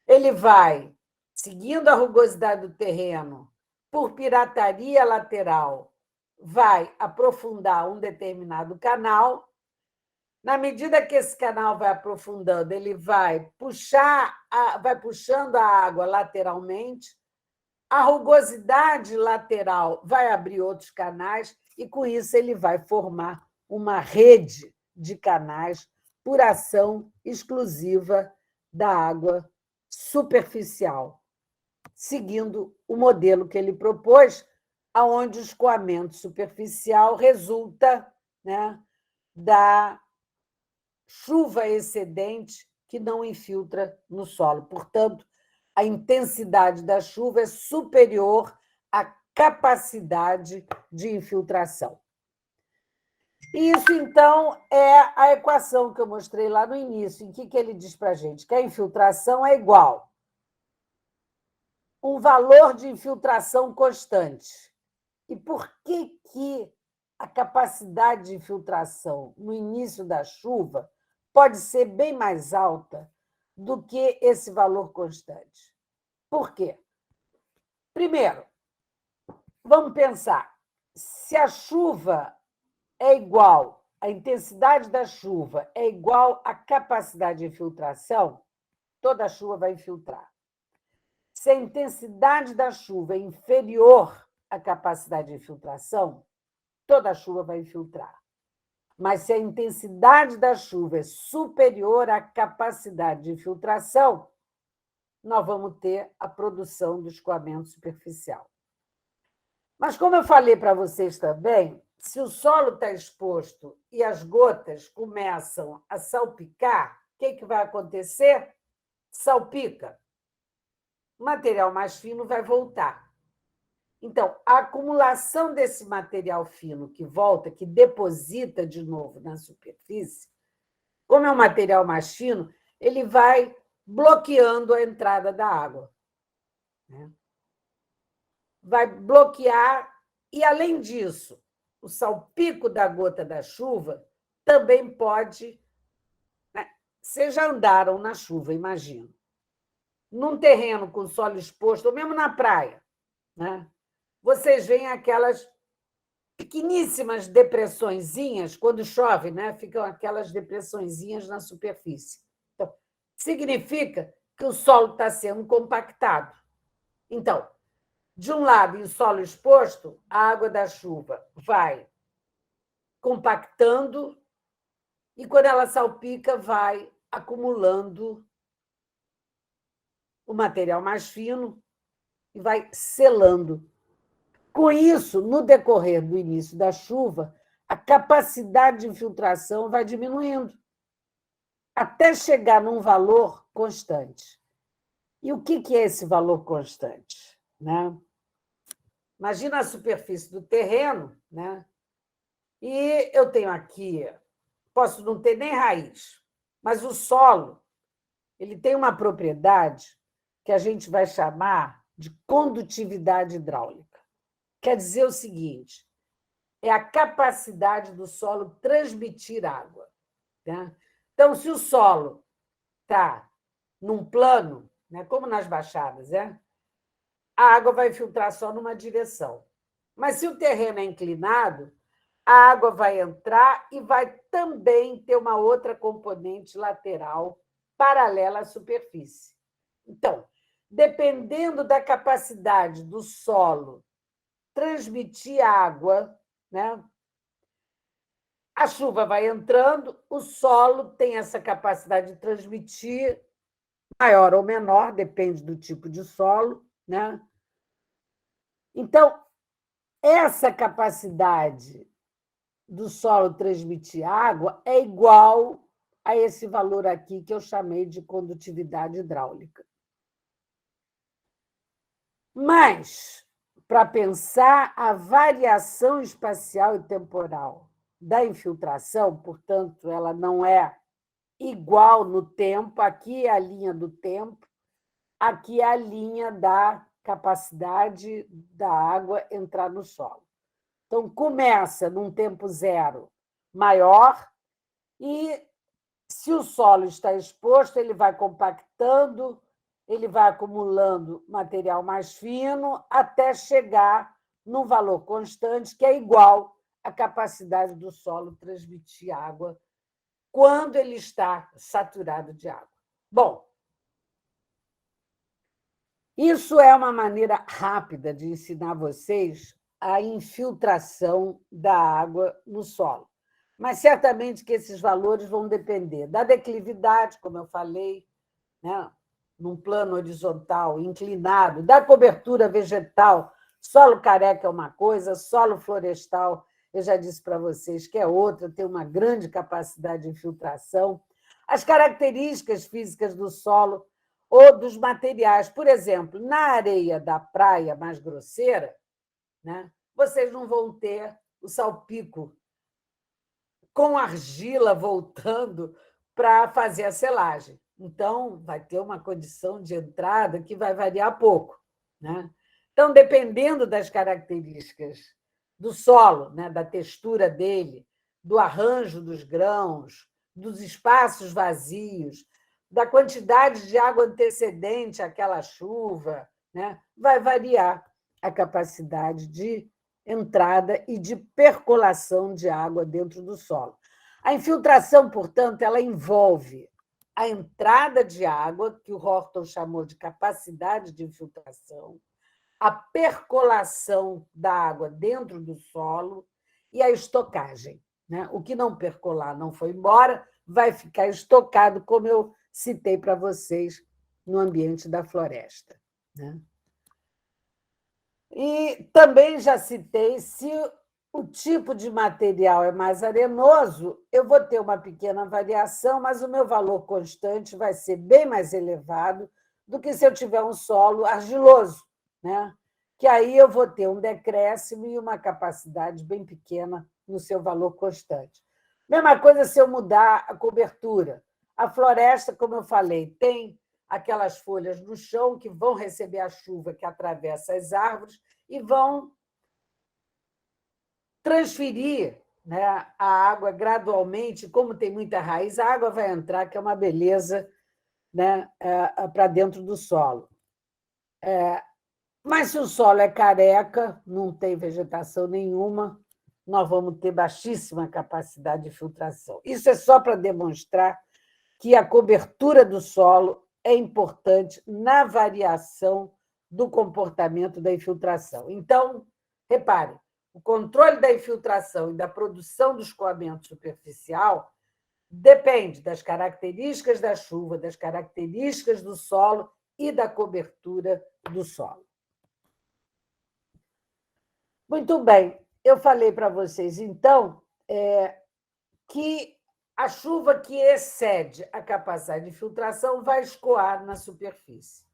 Speaker 2: ele vai, seguindo a rugosidade do terreno, por pirataria lateral, vai aprofundar um determinado canal. Na medida que esse canal vai aprofundando, ele vai puxando a água lateralmente, a rugosidade lateral vai abrir outros canais e, com isso, ele vai formar uma rede de canais por ação exclusiva da água superficial, seguindo o modelo que ele propôs, onde o escoamento superficial resulta, né, da chuva excedente que não infiltra no solo. Portanto, a intensidade da chuva é superior à capacidade de infiltração. Isso, então, é a equação que eu mostrei lá no início, em que ele diz para a gente que a infiltração é igual um valor de infiltração constante. E por que a capacidade de infiltração no início da chuva pode ser bem mais alta do que esse valor constante? Por quê? Primeiro, vamos pensar, se a chuva é igual, a intensidade da chuva é igual à capacidade de infiltração, toda a chuva vai infiltrar. Se a intensidade da chuva é inferior à capacidade de infiltração, toda a chuva vai infiltrar. Mas se a intensidade da chuva é superior à capacidade de infiltração, nós vamos ter a produção do escoamento superficial. Mas, como eu falei para vocês também, se o solo está exposto e as gotas começam a salpicar, o que vai acontecer? Salpica. O material mais fino vai voltar. Então, a acumulação desse material fino que volta, que deposita de novo na superfície, como é um material mais fino, ele vai bloqueando a entrada da água. Vai bloquear, e, além disso, o salpico da gota da chuva também pode... Vocês já andaram na chuva, imagino. Num terreno com solo exposto, ou mesmo na praia, vocês veem aquelas pequeníssimas depressõezinhas, quando chove, ficam aquelas depressõezinhas na superfície. Então, significa que o solo está sendo compactado. Então, de um lado, em solo exposto, a água da chuva vai compactando e, quando ela salpica, vai acumulando o material mais fino e vai selando. Com isso, no decorrer do início da chuva, a capacidade de infiltração vai diminuindo, até chegar num valor constante. E o que é esse valor constante? Imagina a superfície do terreno, e eu tenho aqui, posso não ter nem raiz, mas o solo ele tem uma propriedade que a gente vai chamar de condutividade hidráulica. Quer dizer o seguinte, é a capacidade do solo transmitir água. Então, se o solo está num plano, como nas baixadas, a água vai filtrar só numa direção. Mas, se o terreno é inclinado, a água vai entrar e vai também ter uma outra componente lateral paralela à superfície. Então, dependendo da capacidade do solo transmitir água, a chuva vai entrando, o solo tem essa capacidade de transmitir, maior ou menor, depende do tipo de solo. Então, essa capacidade do solo transmitir água é igual a esse valor aqui que eu chamei de condutividade hidráulica. Mas, para pensar a variação espacial e temporal da infiltração, portanto, ela não é igual no tempo, aqui é a linha do tempo, aqui é a linha da capacidade da água entrar no solo. Então, começa num tempo zero maior e, se o solo está exposto, ele vai compactando, ele vai acumulando material mais fino até chegar num valor constante que é igual à capacidade do solo transmitir água quando ele está saturado de água. Bom, isso é uma maneira rápida de ensinar vocês a infiltração da água no solo. Mas certamente que esses valores vão depender da declividade, como eu falei, num plano horizontal, inclinado, da cobertura vegetal. Solo careca é uma coisa, solo florestal, eu já disse para vocês que é outra, tem uma grande capacidade de infiltração. As características físicas do solo ou dos materiais. Por exemplo, na areia da praia mais grosseira, vocês não vão ter o salpico com argila voltando para fazer a selagem. Então, vai ter uma condição de entrada que vai variar pouco. Então, dependendo das características do solo, da textura dele, do arranjo dos grãos, dos espaços vazios, da quantidade de água antecedente àquela chuva, vai variar a capacidade de entrada e de percolação de água dentro do solo. A infiltração, portanto, ela envolve a entrada de água, que o Horton chamou de capacidade de infiltração, a percolação da água dentro do solo e a estocagem, né? O que não percolar, não foi embora, vai ficar estocado, como eu citei para vocês no ambiente da floresta, né? E também já citei, se o tipo de material é mais arenoso, eu vou ter uma pequena variação, mas o meu valor constante vai ser bem mais elevado do que se eu tiver um solo argiloso, né? Que aí eu vou ter um decréscimo e uma capacidade bem pequena no seu valor constante. Mesma coisa se eu mudar a cobertura. A floresta, como eu falei, tem aquelas folhas no chão que vão receber a chuva que atravessa as árvores e vão transferir, né, a água gradualmente. Como tem muita raiz, a água vai entrar, que é uma beleza, né, para dentro do solo. Mas se o solo é careca, não tem vegetação nenhuma, nós vamos ter baixíssima capacidade de filtração. Isso é só para demonstrar que a cobertura do solo é importante na variação do comportamento da infiltração. Então, repare, o controle da infiltração e da produção do escoamento superficial depende das características da chuva, das características do solo e da cobertura do solo. Muito bem, eu falei para vocês, então, que a chuva que excede a capacidade de filtração vai escoar na superfície.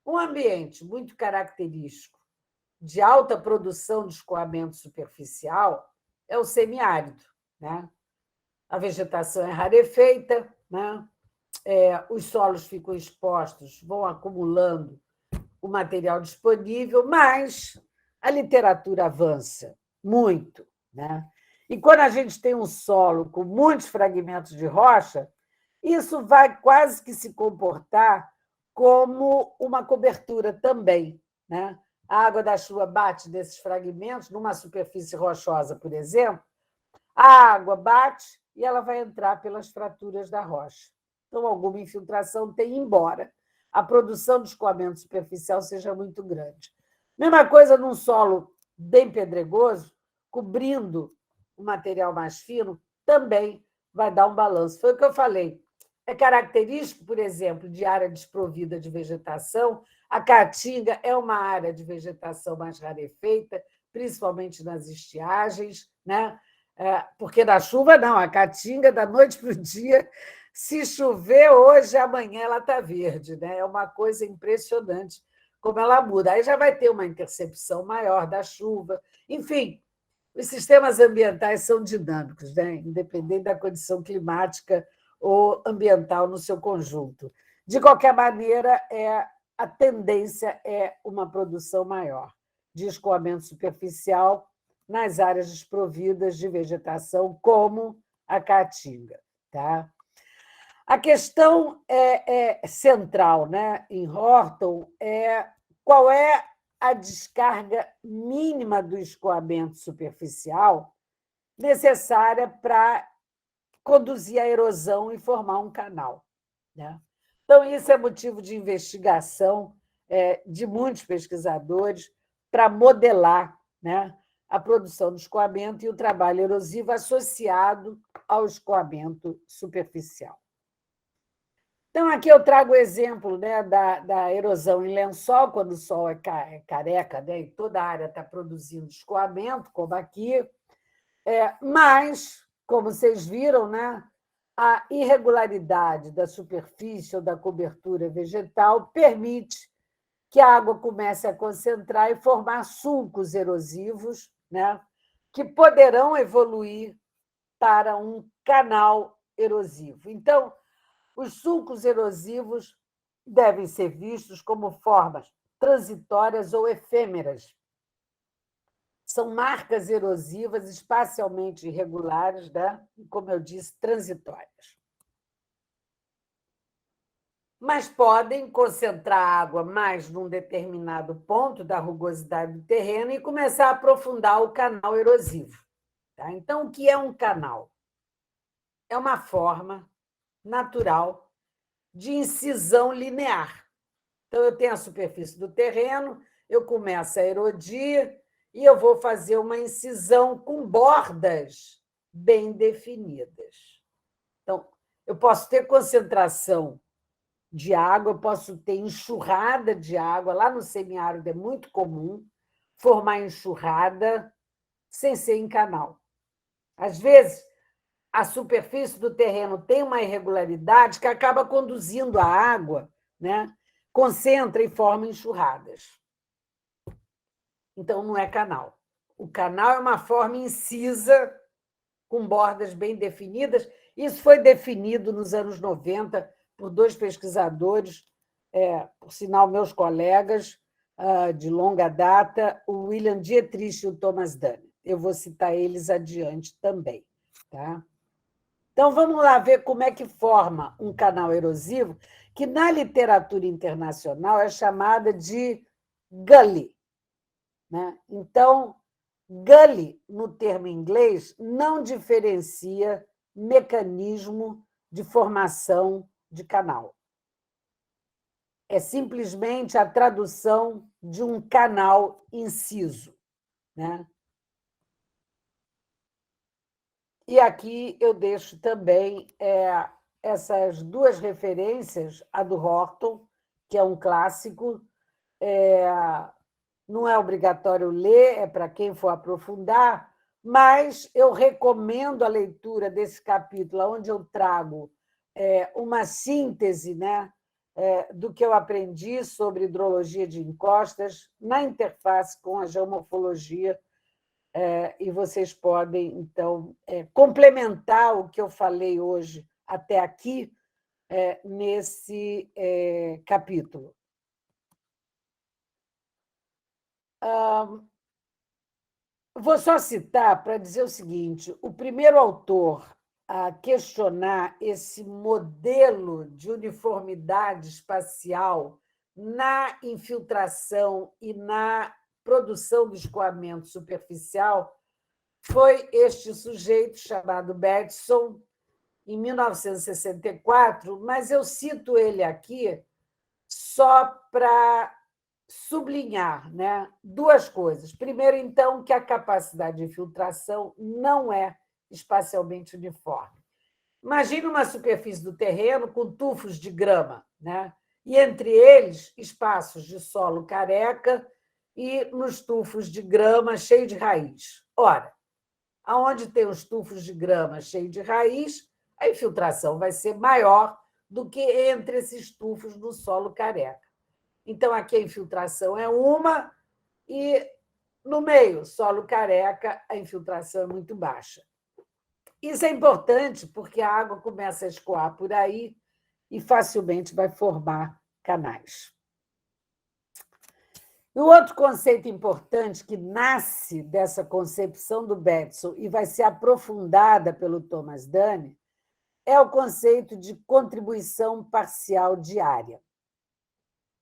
Speaker 2: Um ambiente muito característico de alta produção de escoamento superficial é o semiárido, né? A vegetação é rarefeita, né? Os solos ficam expostos, vão acumulando o material disponível, mas a literatura avança muito, né? E quando a gente tem um solo com muitos fragmentos de rocha, isso vai quase que se comportar como uma cobertura também, né? A água da chuva bate desses fragmentos numa superfície rochosa, por exemplo, a água bate e ela vai entrar pelas fraturas da rocha. Então, alguma infiltração tem, embora a produção de escoamento superficial seja muito grande. Mesma coisa num solo bem pedregoso, cobrindo o material mais fino, também vai dar um balanço. Foi o que eu falei. É característico, por exemplo, de área desprovida de vegetação. A caatinga é uma área de vegetação mais rarefeita, principalmente nas estiagens, né? Porque na chuva, não. A caatinga, da noite para o dia, se chover hoje, amanhã ela está verde, né? É uma coisa impressionante como ela muda. Aí já vai ter uma intercepção maior da chuva. Enfim, os sistemas ambientais são dinâmicos, né? Independente da condição climática ou ambiental no seu conjunto. De qualquer maneira, a tendência é uma produção maior de escoamento superficial nas áreas desprovidas de vegetação, como a caatinga, tá? A questão central, né, em Horton é qual é a descarga mínima do escoamento superficial necessária para conduzir a erosão e formar um canal, né? Então, isso é motivo de investigação de muitos pesquisadores para modelar, né, a produção do escoamento e o trabalho erosivo associado ao escoamento superficial. Então, aqui eu trago o exemplo, né, da erosão em lençol, quando o sol é careca, né, e toda a área está produzindo escoamento, como aqui. Mas, como vocês viram, né, a irregularidade da superfície ou da cobertura vegetal permite que a água comece a concentrar e formar sulcos erosivos, né, que poderão evoluir para um canal erosivo. Então, os sulcos erosivos devem ser vistos como formas transitórias ou efêmeras. São marcas erosivas espacialmente irregulares, né? Como eu disse, transitórias. Mas podem concentrar a água mais num determinado ponto da rugosidade do terreno e começar a aprofundar o canal erosivo. Tá? Então, o que é um canal? É uma forma natural de incisão linear. Então, eu tenho a superfície do terreno, eu começo a erodir e eu vou fazer uma incisão com bordas bem definidas. Então, eu posso ter concentração de água, eu posso ter enxurrada de água. Lá no semiárido é muito comum formar enxurrada sem ser em canal. Às vezes, a superfície do terreno tem uma irregularidade que acaba conduzindo a água, né? Concentra e forma enxurradas. Então, não é canal. O canal é uma forma incisa, com bordas bem definidas. Isso foi definido nos anos 90 por dois pesquisadores, por sinal, meus colegas de longa data, o William Dietrich e o Thomas Dunne. Eu vou citar eles adiante também. Tá? Então, vamos lá ver como é que forma um canal erosivo, que na literatura internacional é chamada de gully. Né? Então, gully, no termo inglês, não diferencia mecanismo de formação de canal. É simplesmente a tradução de um canal inciso. Né? E aqui eu deixo também essas duas referências, a do Horton, que é um clássico, não é obrigatório ler, é para quem for aprofundar, mas eu recomendo a leitura desse capítulo, onde eu trago uma síntese, né, do que eu aprendi sobre hidrologia de encostas na interface com a geomorfologia, e vocês podem, então, complementar o que eu falei hoje até aqui nesse capítulo. Vou só citar para dizer o seguinte: o primeiro autor a questionar esse modelo de uniformidade espacial na infiltração e na produção do escoamento superficial foi este sujeito chamado Bateson, em 1964, mas eu cito ele aqui só para sublinhar, né, duas coisas. Primeiro, então, que a capacidade de infiltração não é espacialmente uniforme. Imagine uma superfície do terreno com tufos de grama, né? E entre eles espaços de solo careca e nos tufos de grama cheio de raiz. Ora, aonde tem os tufos de grama cheio de raiz, a infiltração vai ser maior do que entre esses tufos no solo careca. Então, aqui a infiltração é uma, e no meio, solo careca, a infiltração é muito baixa. Isso é importante porque a água começa a escoar por aí e facilmente vai formar canais. E o outro conceito importante que nasce dessa concepção do Bateson e vai ser aprofundada pelo Thomas Dunne é o conceito de contribuição parcial diária.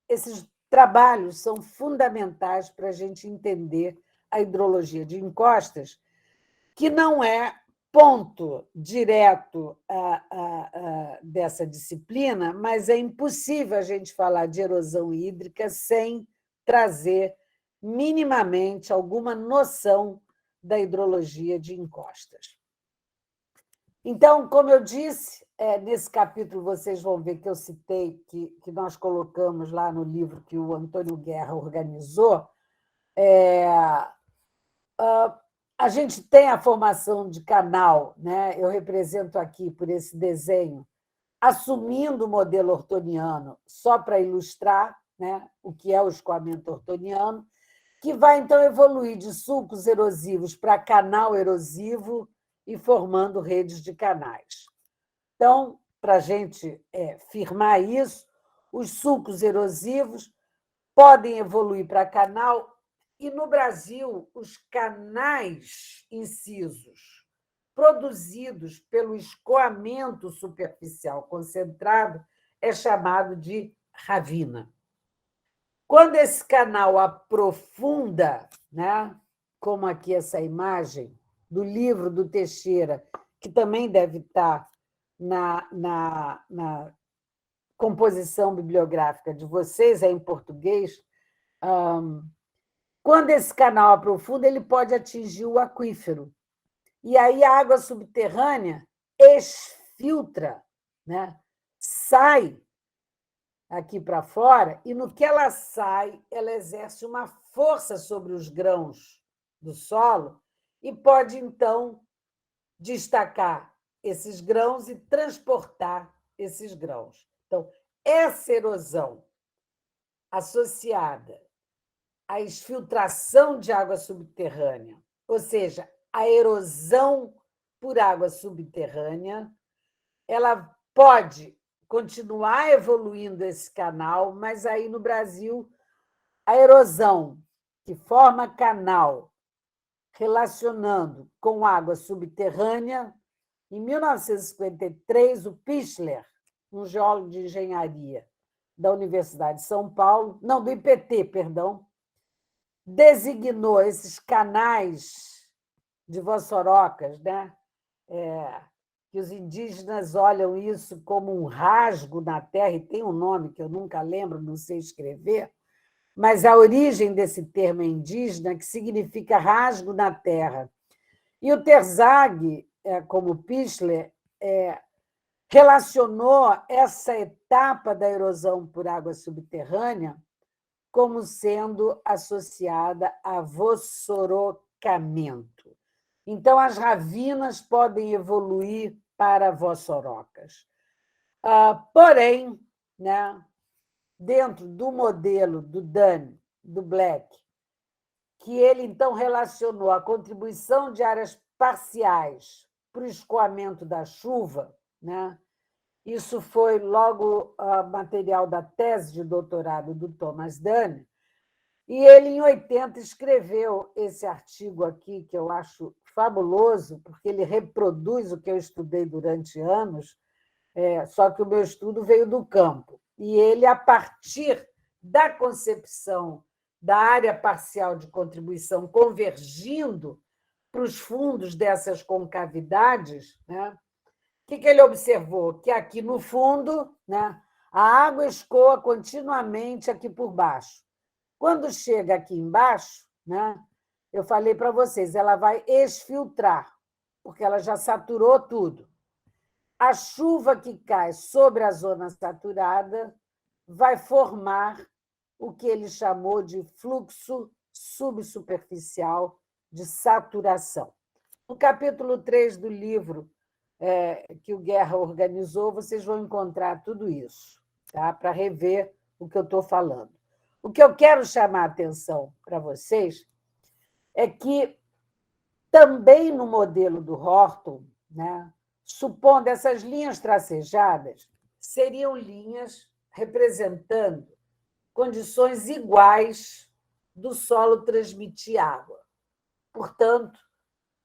Speaker 2: Esses trabalhos são fundamentais para a gente entender a hidrologia de encostas, que não é ponto direto dessa disciplina, mas é impossível a gente falar de erosão hídrica sem trazer minimamente alguma noção da hidrologia de encostas. Então, como eu disse, nesse capítulo vocês vão ver que eu citei, que nós colocamos lá no livro que o Antônio Guerra organizou, a gente tem a formação de canal, né? Eu represento aqui por esse desenho, assumindo o modelo ortoniano, só para ilustrar, né, o que é o escoamento ortoniano, que vai, então, evoluir de sulcos erosivos para canal erosivo e formando redes de canais. Então, para a gente firmar isso, os sulcos erosivos podem evoluir para canal, e, no Brasil, os canais incisos produzidos pelo escoamento superficial concentrado é chamado de ravina. Quando esse canal aprofunda, né, como aqui essa imagem do livro do Teixeira, que também deve estar na composição bibliográfica de vocês, é em português, Quando esse canal aprofunda, ele pode atingir o aquífero. E aí a água subterrânea exfiltra, né? Sai aqui para fora, e no que ela sai, ela exerce uma força sobre os grãos do solo e pode, então, destacar esses grãos e transportar esses grãos. Então, essa erosão associada à exfiltração de água subterrânea, ou seja, a erosão por água subterrânea, ela pode continuar evoluindo esse canal, mas aí no Brasil a erosão que forma canal relacionando com água subterrânea, em 1953, o Pichler, um geólogo de engenharia da Universidade de São Paulo, não, do IPT, perdão, designou esses canais de vossorocas, né? Que os indígenas olham isso como um rasgo na terra, e tem um nome que eu nunca lembro, não sei escrever, mas a origem desse termo é indígena, que significa rasgo na terra. E o Terzaghi, como Pichler, relacionou essa etapa da erosão por água subterrânea como sendo associada a vossorocamento. Então, as ravinas podem evoluir para vossorocas. Porém, né, dentro do modelo do Dunn, do Black, que ele, então, relacionou a contribuição de áreas parciais para o escoamento da chuva, né? Isso foi logo material da tese de doutorado do Thomas Dunn, e ele, em 80, escreveu esse artigo aqui, que eu acho fabuloso, porque ele reproduz o que eu estudei durante anos, só que o meu estudo veio do campo. E ele, a partir da concepção da área parcial de contribuição convergindo para os fundos dessas concavidades, né? O que ele observou? Que aqui no fundo, né, a água escoa continuamente aqui por baixo. Quando chega aqui embaixo, né, eu falei para vocês, ela vai exfiltrar, porque ela já saturou tudo. A chuva que cai sobre a zona saturada vai formar o que ele chamou de fluxo subsuperficial de saturação. No capítulo 3 do livro que o Guerra organizou, vocês vão encontrar tudo isso, tá? Para rever o que eu estou falando. O que eu quero chamar a atenção para vocês é que também no modelo do Horton, né, supondo essas linhas tracejadas, seriam linhas representando condições iguais do solo transmitir água. Portanto,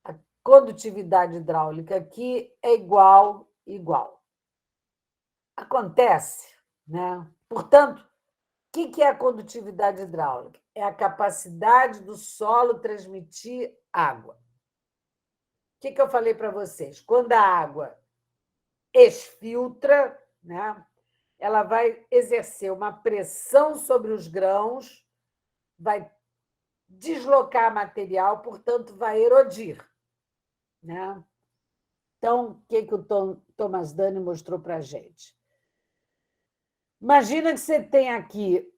Speaker 2: a condutividade hidráulica aqui é igual. Acontece, né? Portanto, o que é a condutividade hidráulica? É a capacidade do solo transmitir água. O que eu falei para vocês? Quando a água exfiltra, né, ela vai exercer uma pressão sobre os grãos, vai deslocar material, portanto, vai erodir, né? Então, o que o Thomas Dunn mostrou para a gente? Imagina que você tem aqui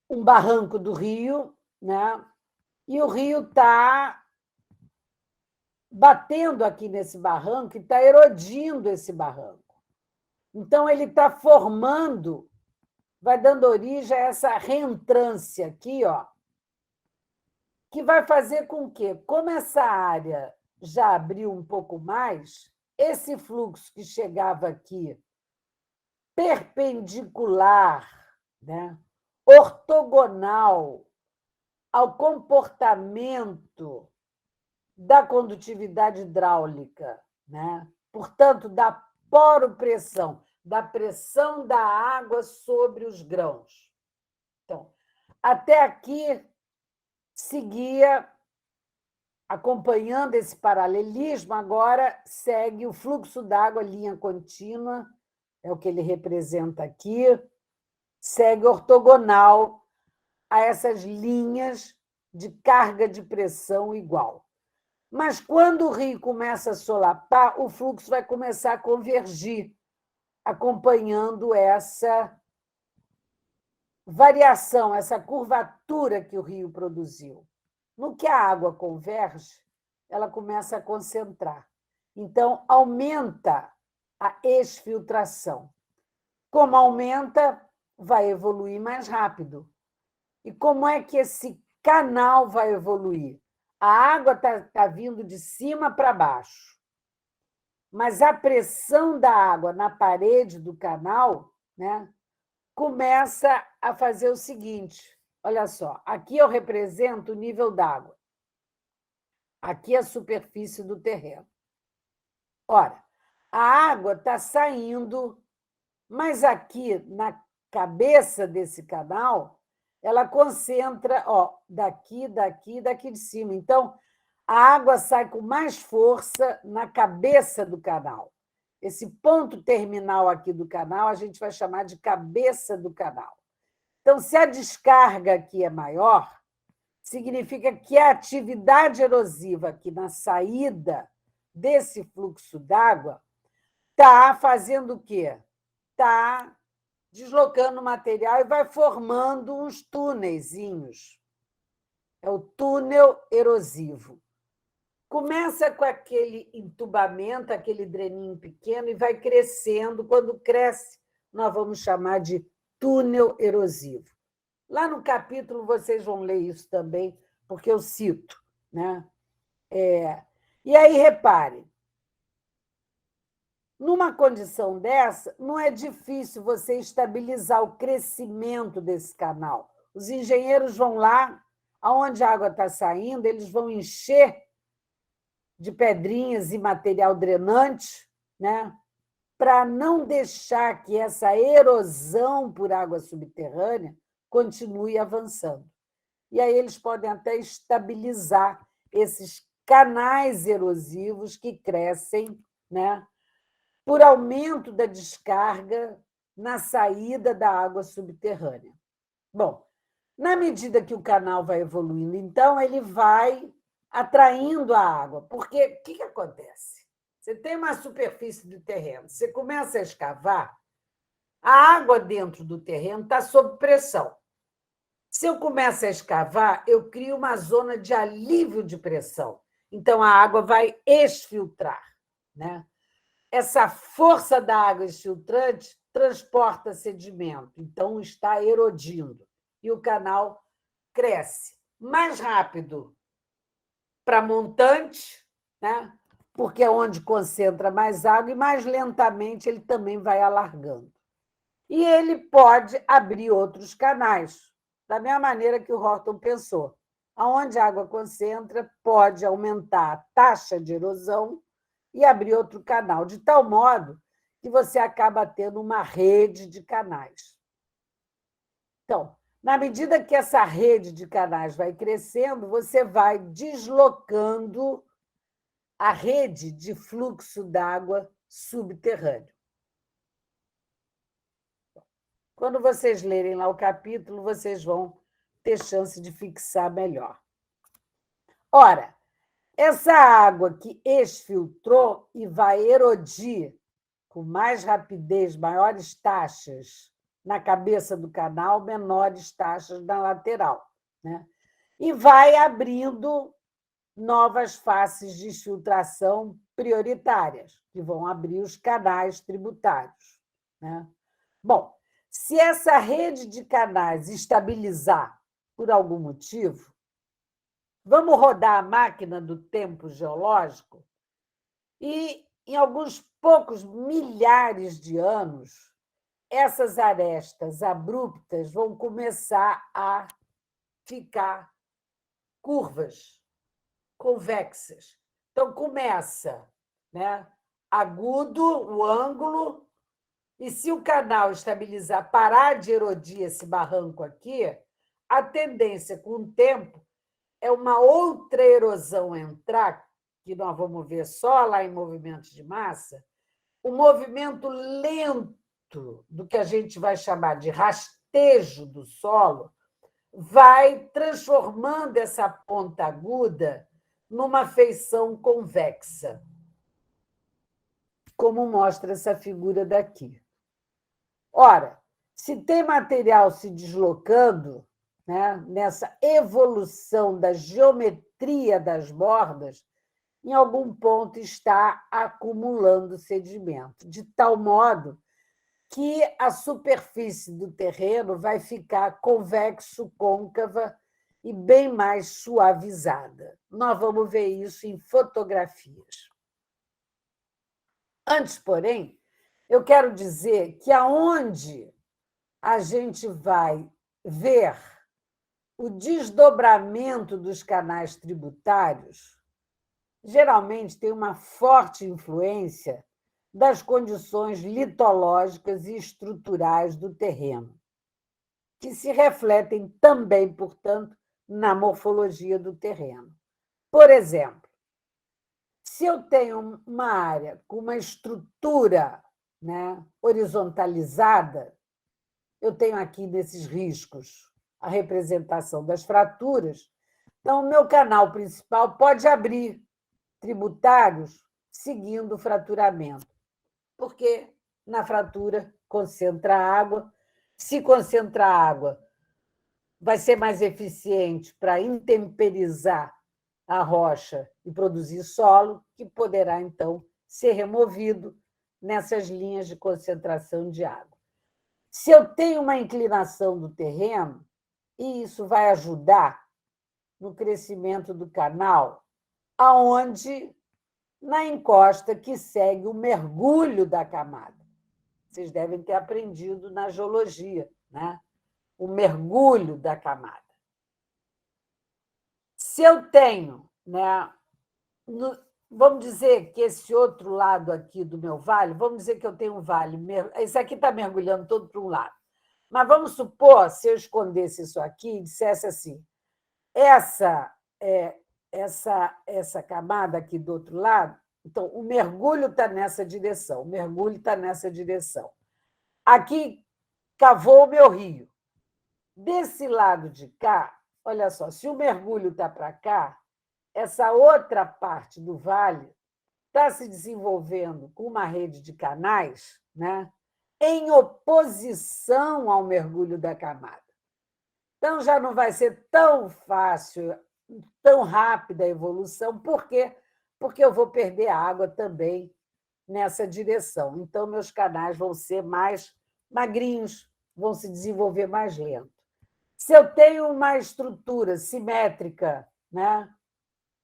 Speaker 2: um barranco do rio, né? E o rio está batendo aqui nesse barranco e está erodindo esse barranco. Então, ele está formando, vai dando origem a essa reentrância aqui, ó, que vai fazer com que, como essa área já abriu um pouco mais, esse fluxo que chegava aqui perpendicular, né, ortogonal ao comportamento da condutividade hidráulica, né? Portanto, da poropressão, da pressão da água sobre os grãos. Então, até aqui seguia acompanhando esse paralelismo, agora segue o fluxo d'água, linha contínua, é o que ele representa aqui, segue ortogonal a essas linhas de carga de pressão igual. Mas quando o rio começa a solapar, o fluxo vai começar a convergir, acompanhando essa variação, essa curvatura que o rio produziu. No que a água converge, ela começa a concentrar. Então, aumenta a exfiltração. Como aumenta, vai evoluir mais rápido. E como é que esse canal vai evoluir? A água está vindo de cima para baixo, mas a pressão da água na parede do canal, né, começa a fazer o seguinte, olha só, aqui eu represento o nível d'água, aqui a superfície do terreno. Ora, a água está saindo, mas aqui na cabeça desse canal, ela concentra, ó, daqui, daqui, daqui de cima. Então, a água sai com mais força na cabeça do canal. Esse ponto terminal aqui do canal, a gente vai chamar de cabeça do canal. Então, se a descarga aqui é maior, significa que a atividade erosiva aqui na saída desse fluxo d'água está fazendo o quê? Está deslocando o material e vai formando uns túneizinhos. É o túnel erosivo. Começa com aquele entubamento, aquele dreninho pequeno, e vai crescendo. Quando cresce, nós vamos chamar de túnel erosivo. Lá no capítulo vocês vão ler isso também, porque eu cito, né? E aí, repare, numa condição dessa, não é difícil você estabilizar o crescimento desse canal. Os engenheiros vão lá, aonde a água está saindo, eles vão encher de pedrinhas e material drenante, né, para não deixar que essa erosão por água subterrânea continue avançando. E aí eles podem até estabilizar esses canais erosivos que crescem, né, por aumento da descarga na saída da água subterrânea. Bom, na medida que o canal vai evoluindo, então, ele vai atraindo a água. Porque o que acontece? Você tem uma superfície do terreno, você começa a escavar, a água dentro do terreno está sob pressão. Se eu começo a escavar, eu crio uma zona de alívio de pressão. Então, a água vai exfiltrar, né? Essa força da água exfiltrante transporta sedimento, então está erodindo. E o canal cresce mais rápido para montante, né? Porque é onde concentra mais água, e mais lentamente ele também vai alargando. E ele pode abrir outros canais, da mesma maneira que o Horton pensou. Aonde a água concentra, pode aumentar a taxa de erosão e abrir outro canal, de tal modo que você acaba tendo uma rede de canais. Então, na medida que essa rede de canais vai crescendo, você vai deslocando a rede de fluxo d'água subterrâneo. Quando vocês lerem lá o capítulo, vocês vão ter chance de fixar melhor. Ora, essa água que exfiltrou e vai erodir com mais rapidez, maiores taxas na cabeça do canal, menores taxas na lateral, né? E vai abrindo novas faces de exfiltração prioritárias, que vão abrir os canais tributários, né? Bom, se essa rede de canais estabilizar por algum motivo, vamos rodar a máquina do tempo geológico e, em alguns poucos milhares de anos, essas arestas abruptas vão começar a ficar curvas, convexas. Então, começa, né, agudo o ângulo, e se o canal estabilizar, parar de erodir esse barranco aqui, a tendência, com o tempo, é uma outra erosão entrar, que nós vamos ver só lá em movimentos de massa, o movimento lento do que a gente vai chamar de rastejo do solo, vai transformando essa ponta aguda numa feição convexa, como mostra essa figura daqui. Ora, se tem material se deslocando, né, nessa evolução da geometria das bordas, em algum ponto está acumulando sedimento, de tal modo que a superfície do terreno vai ficar convexo-côncava e bem mais suavizada. Nós vamos ver isso em fotografias. Antes, porém, eu quero dizer que aonde a gente vai ver o desdobramento dos canais tributários, geralmente tem uma forte influência das condições litológicas e estruturais do terreno, que se refletem também, portanto, na morfologia do terreno. Por exemplo, se eu tenho uma área com uma estrutura, né, horizontalizada, eu tenho aqui nesses riscos a representação das fraturas, então o meu canal principal pode abrir tributários seguindo o fraturamento, porque na fratura concentra água. Se concentra água, vai ser mais eficiente para intemperizar a rocha e produzir solo, que poderá, então, ser removido nessas linhas de concentração de água. Se eu tenho uma inclinação do terreno, e isso vai ajudar no crescimento do canal, aonde na encosta que segue o mergulho da camada. Vocês devem ter aprendido na geologia, né? O mergulho da camada. Se eu tenho, né, vamos dizer que esse outro lado aqui do meu vale, vamos dizer que eu tenho um vale, esse aqui está mergulhando todo para um lado, mas vamos supor, se eu escondesse isso aqui e dissesse assim, essa camada aqui do outro lado, então, o mergulho está nessa direção, o mergulho está nessa direção. Aqui cavou o meu rio. Desse lado de cá, olha só, se o mergulho está para cá, essa outra parte do vale está se desenvolvendo com uma rede de canais, né, em oposição ao mergulho da camada. Então, já não vai ser tão fácil, tão rápida a evolução. Por quê? Porque eu vou perder água também nessa direção. Então, meus canais vão ser mais magrinhos, vão se desenvolver mais lento. Se eu tenho uma estrutura simétrica, né,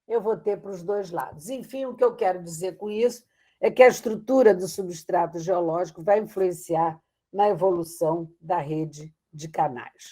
Speaker 2: eu vou ter para os dois lados. Enfim, o que eu quero dizer com isso é que a estrutura do substrato geológico vai influenciar na evolução da rede de canais.